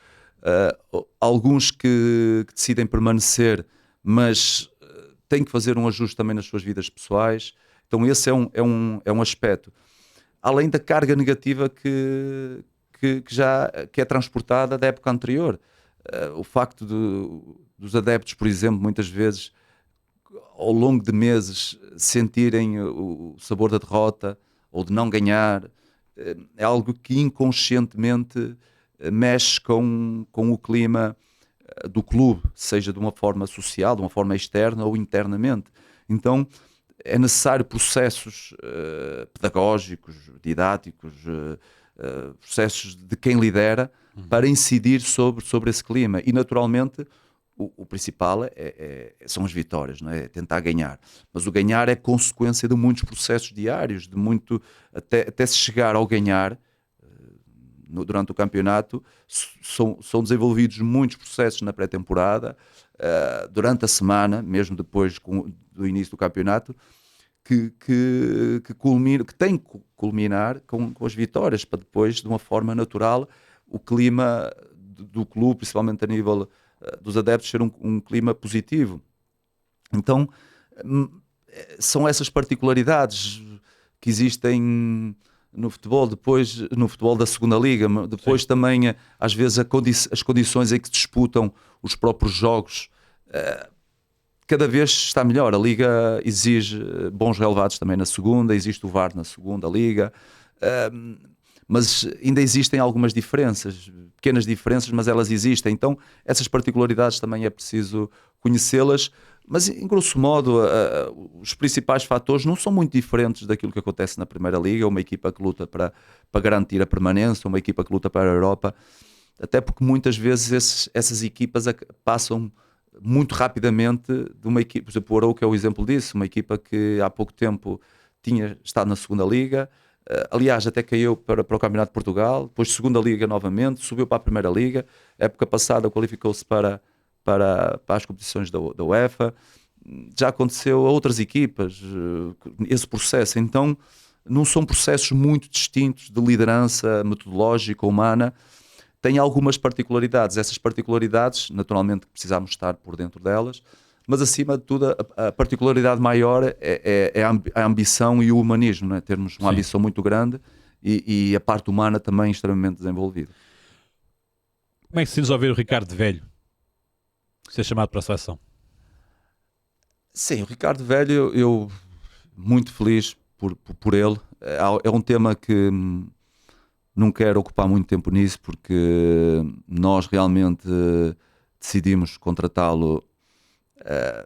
S2: alguns que decidem permanecer, mas têm que fazer um ajuste também nas suas vidas pessoais. Então esse é um aspecto. Além da carga negativa que é transportada da época anterior. O facto dos adeptos, por exemplo, muitas vezes, ao longo de meses, sentirem o sabor da derrota ou de não ganhar, é algo que inconscientemente mexe com o clima do clube, seja de uma forma social, de uma forma externa ou internamente. Então é necessário processos pedagógicos, didáticos, processos de quem lidera para incidir sobre esse clima. E naturalmente o principal são as vitórias, não é? Tentar ganhar. Mas o ganhar é consequência de muitos processos diários, até se chegar ao ganhar. Durante o campeonato são desenvolvidos muitos processos na pré-temporada, durante a semana, mesmo depois do início do campeonato, que tem que culminar com as vitórias, para depois, de uma forma natural, o clima do clube, principalmente a nível dos adeptos, ser um clima positivo. Então são essas particularidades que existem no futebol, depois no futebol da Segunda Liga, depois Sim. Também às vezes as condições em que se disputam os próprios jogos, cada vez está melhor. A Liga exige bons relevados também na segunda, existe o VAR na segunda Liga, mas ainda existem algumas diferenças, pequenas diferenças, mas elas existem. Então essas particularidades também é preciso conhecê-las. Mas, em grosso modo, os principais fatores não são muito diferentes daquilo que acontece na Primeira Liga, uma equipa que luta para garantir a permanência, uma equipa que luta para a Europa, até porque muitas vezes essas equipas passam muito rapidamente de uma equipa, por exemplo, o Arouca é o exemplo disso, uma equipa que há pouco tempo tinha estado na Segunda Liga, aliás, até caiu para o Campeonato de Portugal, depois Segunda Liga novamente, subiu para a Primeira Liga, época passada qualificou-se para as competições da UEFA. Já aconteceu a outras equipas esse processo. Então não são processos muito distintos de liderança metodológica, humana. Tem algumas particularidades. Essas particularidades, naturalmente, precisamos estar por dentro delas, mas acima de tudo a particularidade maior é a ambição e o humanismo, não é? Termos uma ambição muito grande e a parte humana também extremamente desenvolvida.
S1: Como é que se sentes ouvir o Ricardo Velho ser chamado para a seleção?
S2: Sim, o Ricardo Velho, eu muito feliz por ele. É um tema que não quero ocupar muito tempo nisso, porque nós realmente decidimos contratá-lo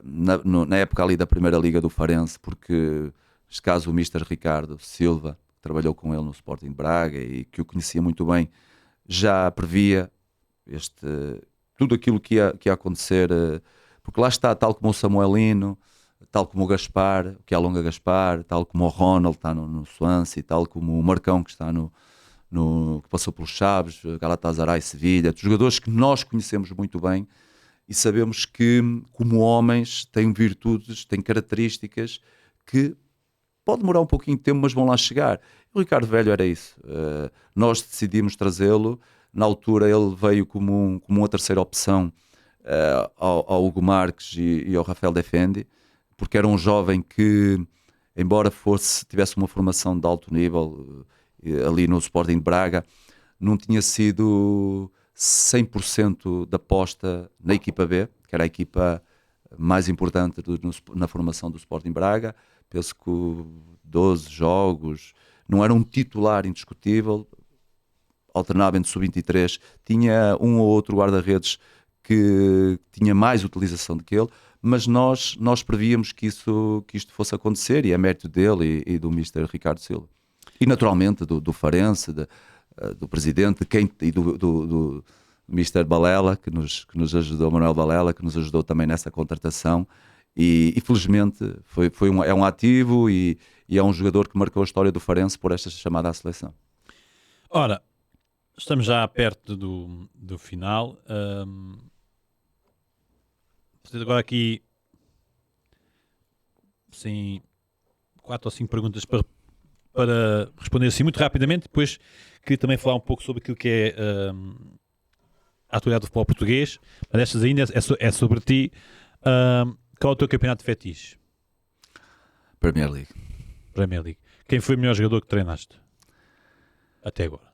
S2: na época ali da Primeira Liga do Farense, porque neste caso o Mister Ricardo Silva, que trabalhou com ele no Sporting de Braga e que o conhecia muito bem, já previa tudo aquilo que ia acontecer, porque lá está, tal como o Samuelino, tal como o Gaspar, o Kialonga Gaspar, tal como o Ronald está no Swansea, tal como o Marcão que está que passou pelos Chaves, Galatasaray, Sevilha, jogadores que nós conhecemos muito bem e sabemos que, como homens, têm virtudes, têm características que pode demorar um pouquinho de tempo, mas vão lá chegar. O Ricardo Velho era isso. Nós decidimos trazê-lo. Na altura ele veio como uma terceira opção ao Hugo Marques e ao Rafael Defendi, porque era um jovem que, embora tivesse uma formação de alto nível ali no Sporting de Braga, não tinha sido 100% de aposta na equipa B, que era a equipa mais importante na formação do Sporting Braga. Penso que 12 jogos, não era um titular indiscutível, alternava entre sub-23, tinha um ou outro guarda-redes que tinha mais utilização do que ele, mas nós prevíamos que isto fosse acontecer, e é mérito dele e do Mr. Ricardo Silva. E naturalmente do Farense, do presidente, e do Mr. Balela, que nos ajudou, Manuel Balela, que nos ajudou também nessa contratação. E felizmente é um ativo e é um jogador que marcou a história do Farense por esta chamada à seleção.
S1: Ora, estamos já perto do final. Agora aqui, sim, 4 ou 5 perguntas para responder assim muito rapidamente. Depois queria também falar um pouco sobre aquilo que é a atualidade do futebol português. Mas estas ainda é sobre ti. Qual é o teu campeonato de fetiche?
S2: Premier League.
S1: Premier League. Quem foi o melhor jogador que treinaste até agora?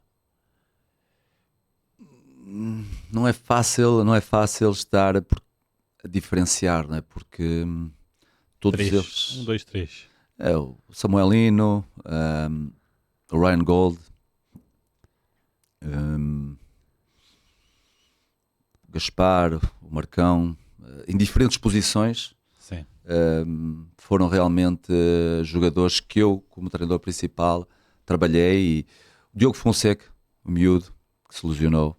S2: Não é fácil estar a diferenciar, não é? Porque todos eles...
S1: 1, 2, 3.
S2: É o Samuelino, o Ryan Gold, o Gaspar, o Marcão, em diferentes posições.
S1: Sim.
S2: Foram realmente jogadores que eu, como treinador principal, trabalhei. E o Diogo Fonseca, o miúdo, que se lesionou,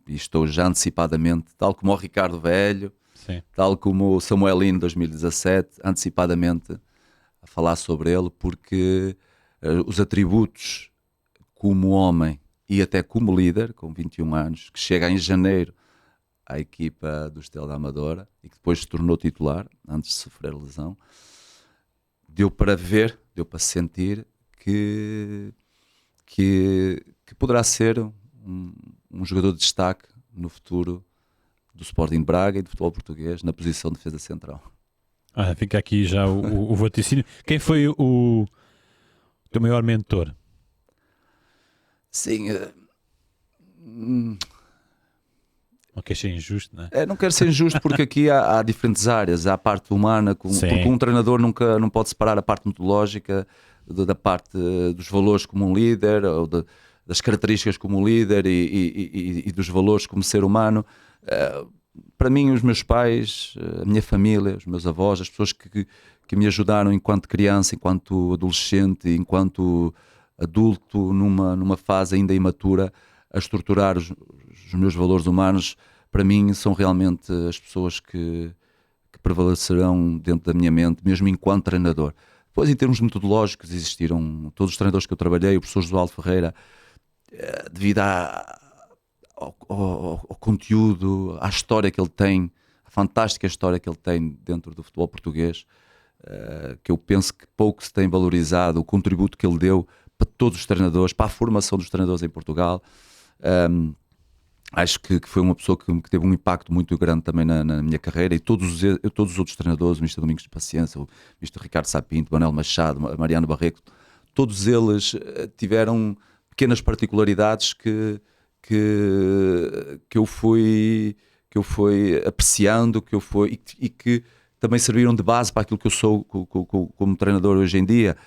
S2: e estou já antecipadamente, tal como o Ricardo Velho,
S1: Sim.
S2: tal como o Samuelino em 2017, antecipadamente a falar sobre ele, porque os atributos como homem e até como líder, com 21 anos, que chega em janeiro à equipa do Estrela da Amadora e que depois se tornou titular, antes de sofrer lesão, deu para ver, deu para sentir que poderá ser um jogador de destaque no futuro do Sporting Braga e do futebol português, na posição de defesa central.
S1: Fica aqui já o vaticínio. Quem foi o teu maior mentor?
S2: Sim.
S1: Não quer ser injusto, não é?
S2: Não quero ser injusto porque aqui há diferentes áreas. Há a parte humana, porque um treinador não pode separar a parte metodológica da parte dos valores como um líder, ou das características como um líder e dos valores como ser humano. Para mim, os meus pais, a minha família, os meus avós, as pessoas que me ajudaram enquanto criança, enquanto adolescente, enquanto adulto, numa fase ainda imatura, a estruturar os meus valores humanos, para mim são realmente as pessoas que prevalecerão dentro da minha mente, mesmo enquanto treinador. Depois, em termos metodológicos, existiram todos os treinadores que eu trabalhei, o professor Josualdo Ferreira, devido ao conteúdo, à história que ele tem, a fantástica história que ele tem dentro do futebol português, que eu penso que pouco se tem valorizado, o contributo que ele deu para todos os treinadores, para a formação dos treinadores em Portugal. Acho que foi uma pessoa que teve um impacto muito grande também na minha carreira, e todos os outros treinadores, o Mr. Domingos de Paciência, o Mr. Ricardo Sapinto, Manuel Machado, Mariano Barreto, todos eles tiveram pequenas particularidades que eu fui apreciando, e que também serviram de base para aquilo que eu sou como treinador hoje em dia.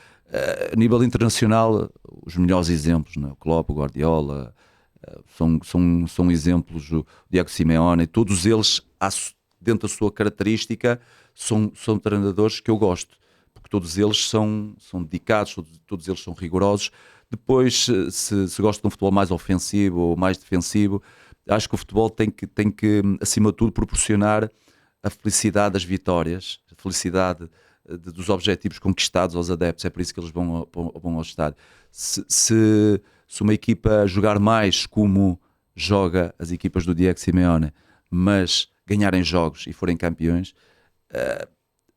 S2: A nível internacional, os melhores exemplos, né? O Klopp, o Guardiola, são exemplos, o Diego Simeone, todos eles, dentro da sua característica, são treinadores que eu gosto, porque todos eles são dedicados, todos eles são rigorosos. Depois, se gosto de um futebol mais ofensivo ou mais defensivo, acho que o futebol tem que acima de tudo, proporcionar a felicidade das vitórias, felicidade dos objetivos conquistados aos adeptos, é por isso que eles vão ao estádio. Se uma equipa jogar mais como joga as equipas do Diego Simeone, mas ganharem jogos e forem campeões,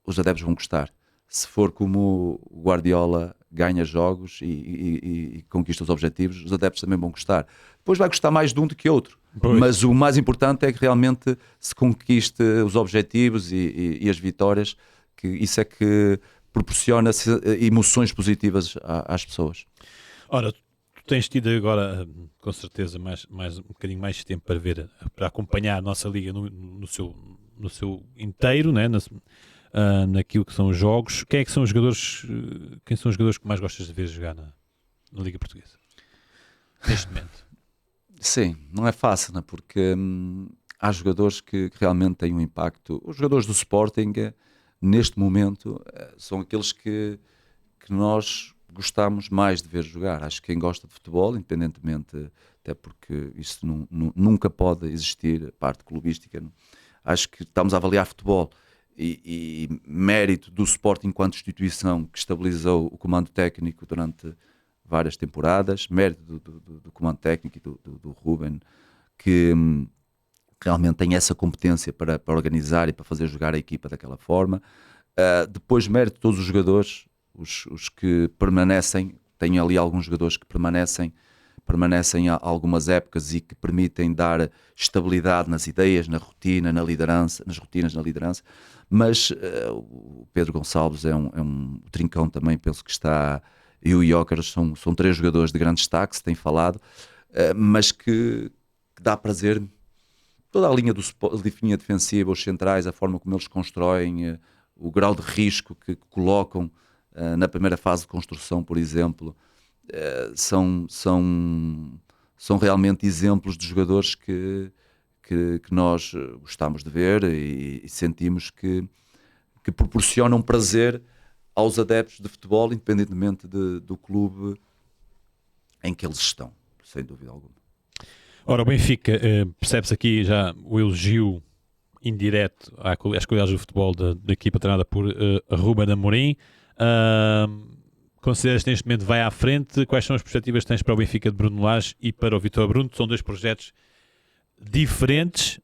S2: os adeptos vão gostar. Se for como o Guardiola ganha jogos e conquista os objetivos, os adeptos também vão gostar. Depois vai gostar mais de um do que outro.
S1: Pois.
S2: Mas o mais importante é que realmente se conquiste os objetivos e as vitórias, que isso é que proporciona emoções positivas às pessoas.
S1: Ora, tu tens tido agora, com certeza, mais um bocadinho mais de tempo para acompanhar a nossa liga no seu inteiro, né? Naquilo que são os jogos. Quem são os jogadores que mais gostas de ver jogar na Liga Portuguesa neste momento?
S2: Sim, não é fácil, né? Porque há jogadores que realmente têm um impacto. Os jogadores do Sporting, neste momento, são aqueles que nós gostamos mais de ver jogar. Acho que quem gosta de futebol, independentemente, até porque isso nunca pode existir, a parte clubística, não? Acho que estamos a avaliar futebol e mérito do Sporting enquanto instituição que estabilizou o comando técnico durante várias temporadas, mérito do comando técnico e do Ruben, que realmente tem essa competência para organizar e para fazer jogar a equipa daquela forma. Depois mérito de todos os jogadores, os que permanecem, tem ali alguns jogadores que permanecem há algumas épocas e que permitem dar estabilidade nas ideias, na rotina, na liderança, nas rotinas, na liderança, mas o Pedro Gonçalves é um trincão também, penso que está, e o Jóqueres são três jogadores de grande destaque, se tem falado, mas que dá prazer, toda a linha linha defensiva, os centrais, a forma como eles constroem, o grau de risco que colocam na primeira fase de construção, por exemplo, são realmente exemplos de jogadores que nós gostamos de ver e sentimos que proporcionam prazer aos adeptos de futebol, independentemente do clube em que eles estão, sem dúvida alguma.
S1: Ora, o Benfica, percebe-se aqui já o elogio indireto às qualidades do futebol da equipa treinada por Ruben Amorim. Consideras que neste momento vai à frente? Quais são as perspectivas que tens para o Benfica de Bruno Lage e para o Vítor Bruno? São dois projetos diferentes,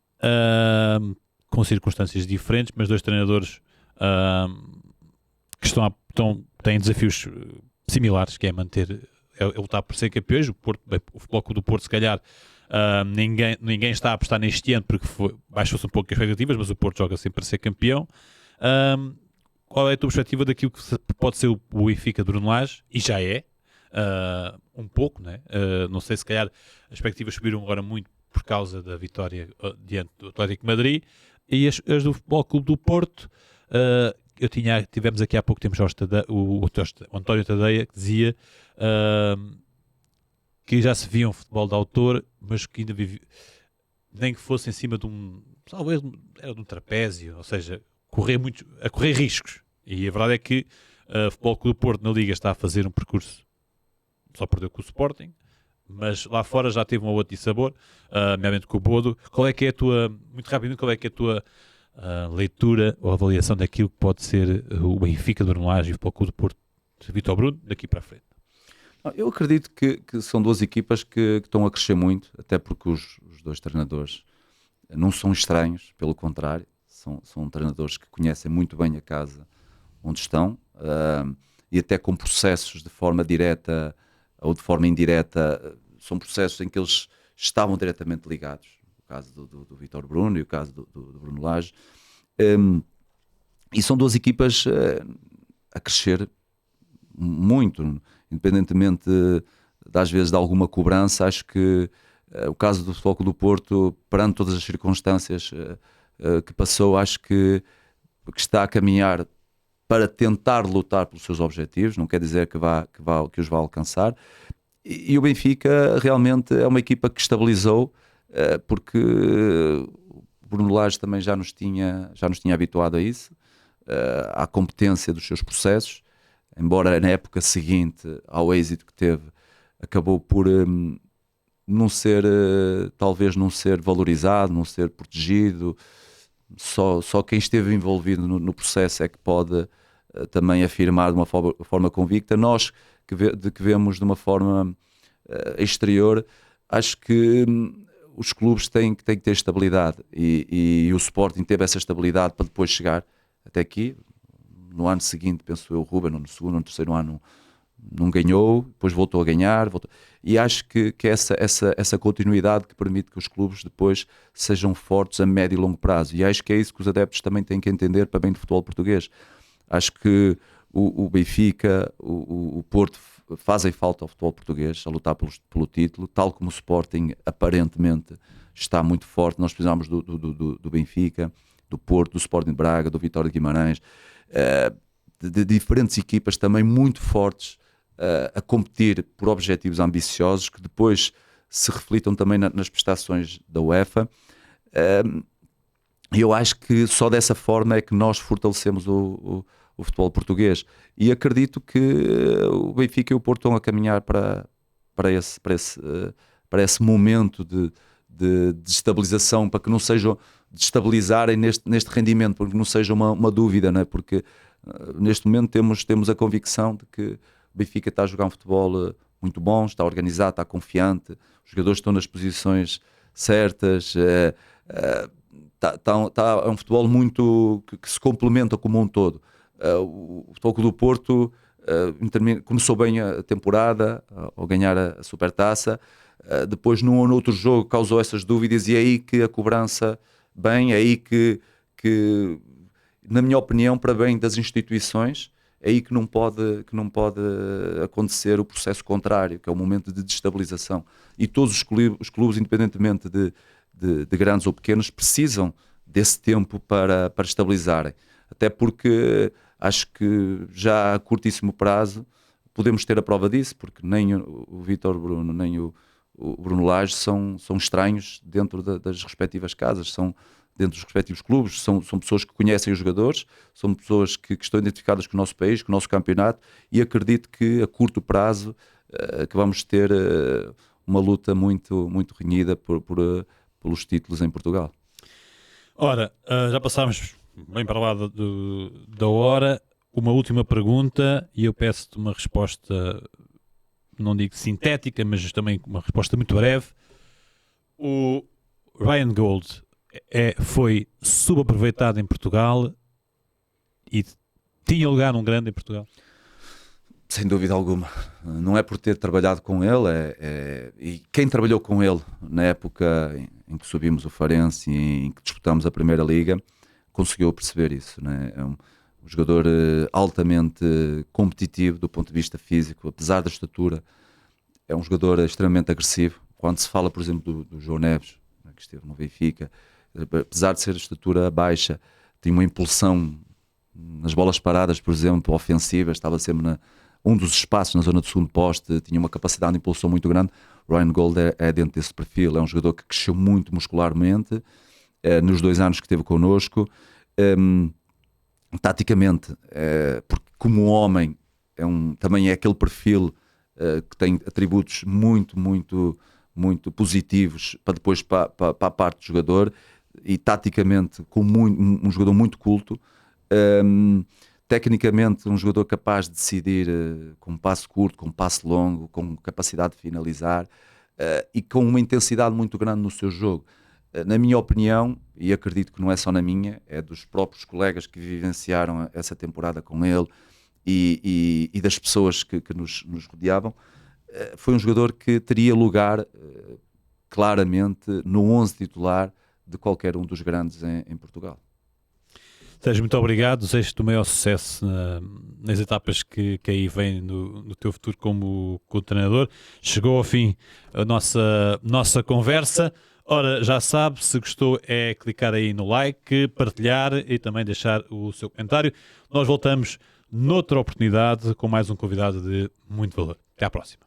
S1: com circunstâncias diferentes, mas dois treinadores que têm desafios similares, que é manter, lutar por ser campeões. O Futebol Clube do Porto, se calhar, ninguém está a apostar neste ano porque baixou-se um pouco as expectativas, mas o Porto joga sempre para ser campeão. Qual é a tua perspectiva daquilo que pode ser o Benfica de Bruno Lage? E já é, um pouco, né? Não sei, se calhar as expectativas subiram agora muito por causa da vitória diante do Atlético de Madrid, e as do Futebol Clube do Porto. Tivemos aqui há pouco tempo o António Tadeia, que dizia que já se via um futebol de autor, mas que ainda nem que fosse em cima talvez era de um trapézio, ou seja, a correr riscos. E a verdade é que o Futebol Clube do Porto na Liga está a fazer um percurso, só perdeu com o Sporting, mas lá fora já teve um outro sabor, nomeadamente com o Bodo. Muito rapidamente, qual é que é a tua leitura ou avaliação daquilo que pode ser o Benfica do Bruno Lage e o Futebol Clube do Porto de Vítor Bruno daqui para a frente?
S2: Eu acredito que são duas equipas que estão a crescer muito, até porque os dois treinadores não são estranhos, pelo contrário, são treinadores que conhecem muito bem a casa onde estão, e até com processos de forma direta ou de forma indireta, são processos em que eles estavam diretamente ligados, o caso do Vítor Bruno e o caso do Bruno Lage, e são duas equipas a crescer muito, independentemente às vezes de alguma cobrança. Acho que o caso do Futebol Clube do Porto, perante todas as circunstâncias que passou, acho que está a caminhar para tentar lutar pelos seus objetivos, não quer dizer que os vá alcançar. E o Benfica realmente é uma equipa que estabilizou, porque o Bruno Lage também já nos tinha habituado a isso, à competência dos seus processos, embora na época seguinte ao êxito que teve, acabou por talvez não ser valorizado, não ser protegido, Só quem esteve envolvido no processo é que pode também afirmar de uma forma convicta. Nós que vemos de uma forma exterior, acho que os clubes têm que ter estabilidade e o Sporting teve essa estabilidade para depois chegar até aqui. No ano seguinte, penso eu, o Ruben, no segundo ou no terceiro ano, não ganhou, depois voltou a ganhar. E acho que essa continuidade que permite que os clubes depois sejam fortes a médio e longo prazo. E acho que é isso que os adeptos também têm que entender para bem do futebol português. Acho que o Benfica, o Porto fazem falta ao futebol português a lutar pelo título, tal como o Sporting aparentemente está muito forte. Nós precisamos do Benfica, do Porto, do Sporting de Braga, do Vitória de Guimarães, de diferentes equipas também muito fortes a competir por objetivos ambiciosos que depois se reflitam também nas prestações da UEFA. Eu acho que só dessa forma é que nós fortalecemos o futebol português, e acredito que o Benfica e o Porto estão a caminhar para esse momento de estabilização, para que não sejam destabilizarem neste rendimento, porque não seja uma dúvida, não é? Porque neste momento temos a convicção de que o Benfica está a jogar um futebol muito bom, está organizado, está confiante, os jogadores estão nas posições certas, é um futebol muito que se complementa como um todo. O Futebol Clube do Porto começou bem a temporada ao ganhar a Supertaça, depois num ou noutro jogo causou essas dúvidas, e é aí que a cobrança é aí que na minha opinião, para bem das instituições, é aí que não pode acontecer o processo contrário, que é o momento de destabilização. E todos os clubes, independentemente de grandes ou pequenos, precisam desse tempo para estabilizarem. Até porque acho que já a curtíssimo prazo podemos ter a prova disso, porque nem o Vítor Bruno, nem o Bruno Lage são estranhos dentro das respectivas casas, são dentro dos respectivos clubes, são pessoas que conhecem os jogadores, são pessoas que estão identificadas com o nosso país, com o nosso campeonato, e acredito que a curto prazo que vamos ter uma luta muito, muito renhida pelos títulos em Portugal.
S1: Ora, já passámos bem para lá da hora. Uma última pergunta, e eu peço-te uma resposta, não digo sintética, mas também uma resposta muito breve. O Ryan Gold foi subaproveitado em Portugal e tinha lugar num grande em Portugal?
S2: Sem dúvida alguma. Não é por ter trabalhado com ele, e quem trabalhou com ele na época em que subimos o Farense e em que disputamos a Primeira Liga conseguiu perceber isso, né? É um jogador altamente competitivo do ponto de vista físico, apesar da estatura. É um jogador extremamente agressivo. Quando se fala, por exemplo, do João Neves, que esteve no Benfica, apesar de ser a estatura baixa, tinha uma impulsão nas bolas paradas, por exemplo, ofensivas, estava sempre um dos espaços na zona do segundo poste, tinha uma capacidade de impulsão muito grande. Ryan Gold é dentro desse perfil, é um jogador que cresceu muito muscularmente nos 2 anos que esteve connosco. Taticamente, porque como homem também é aquele perfil que tem atributos muito, muito, muito positivos para depois para a parte do jogador, e taticamente um jogador muito culto. Tecnicamente, um jogador capaz de decidir com um passe curto, com um passe longo, com capacidade de finalizar e com uma intensidade muito grande no seu jogo. Na minha opinião, e acredito que não é só na minha, é dos próprios colegas que vivenciaram essa temporada com ele e das pessoas que nos rodeavam, foi um jogador que teria lugar claramente no 11 titular de qualquer um dos grandes em Portugal.
S1: Sérgio, muito obrigado. Desejo-te o maior sucesso nas etapas que aí vem no teu futuro como treinador. Chegou ao fim a nossa conversa. Ora, já sabe, se gostou é clicar aí no like, partilhar e também deixar o seu comentário. Nós voltamos noutra oportunidade com mais um convidado de muito valor. Até à próxima.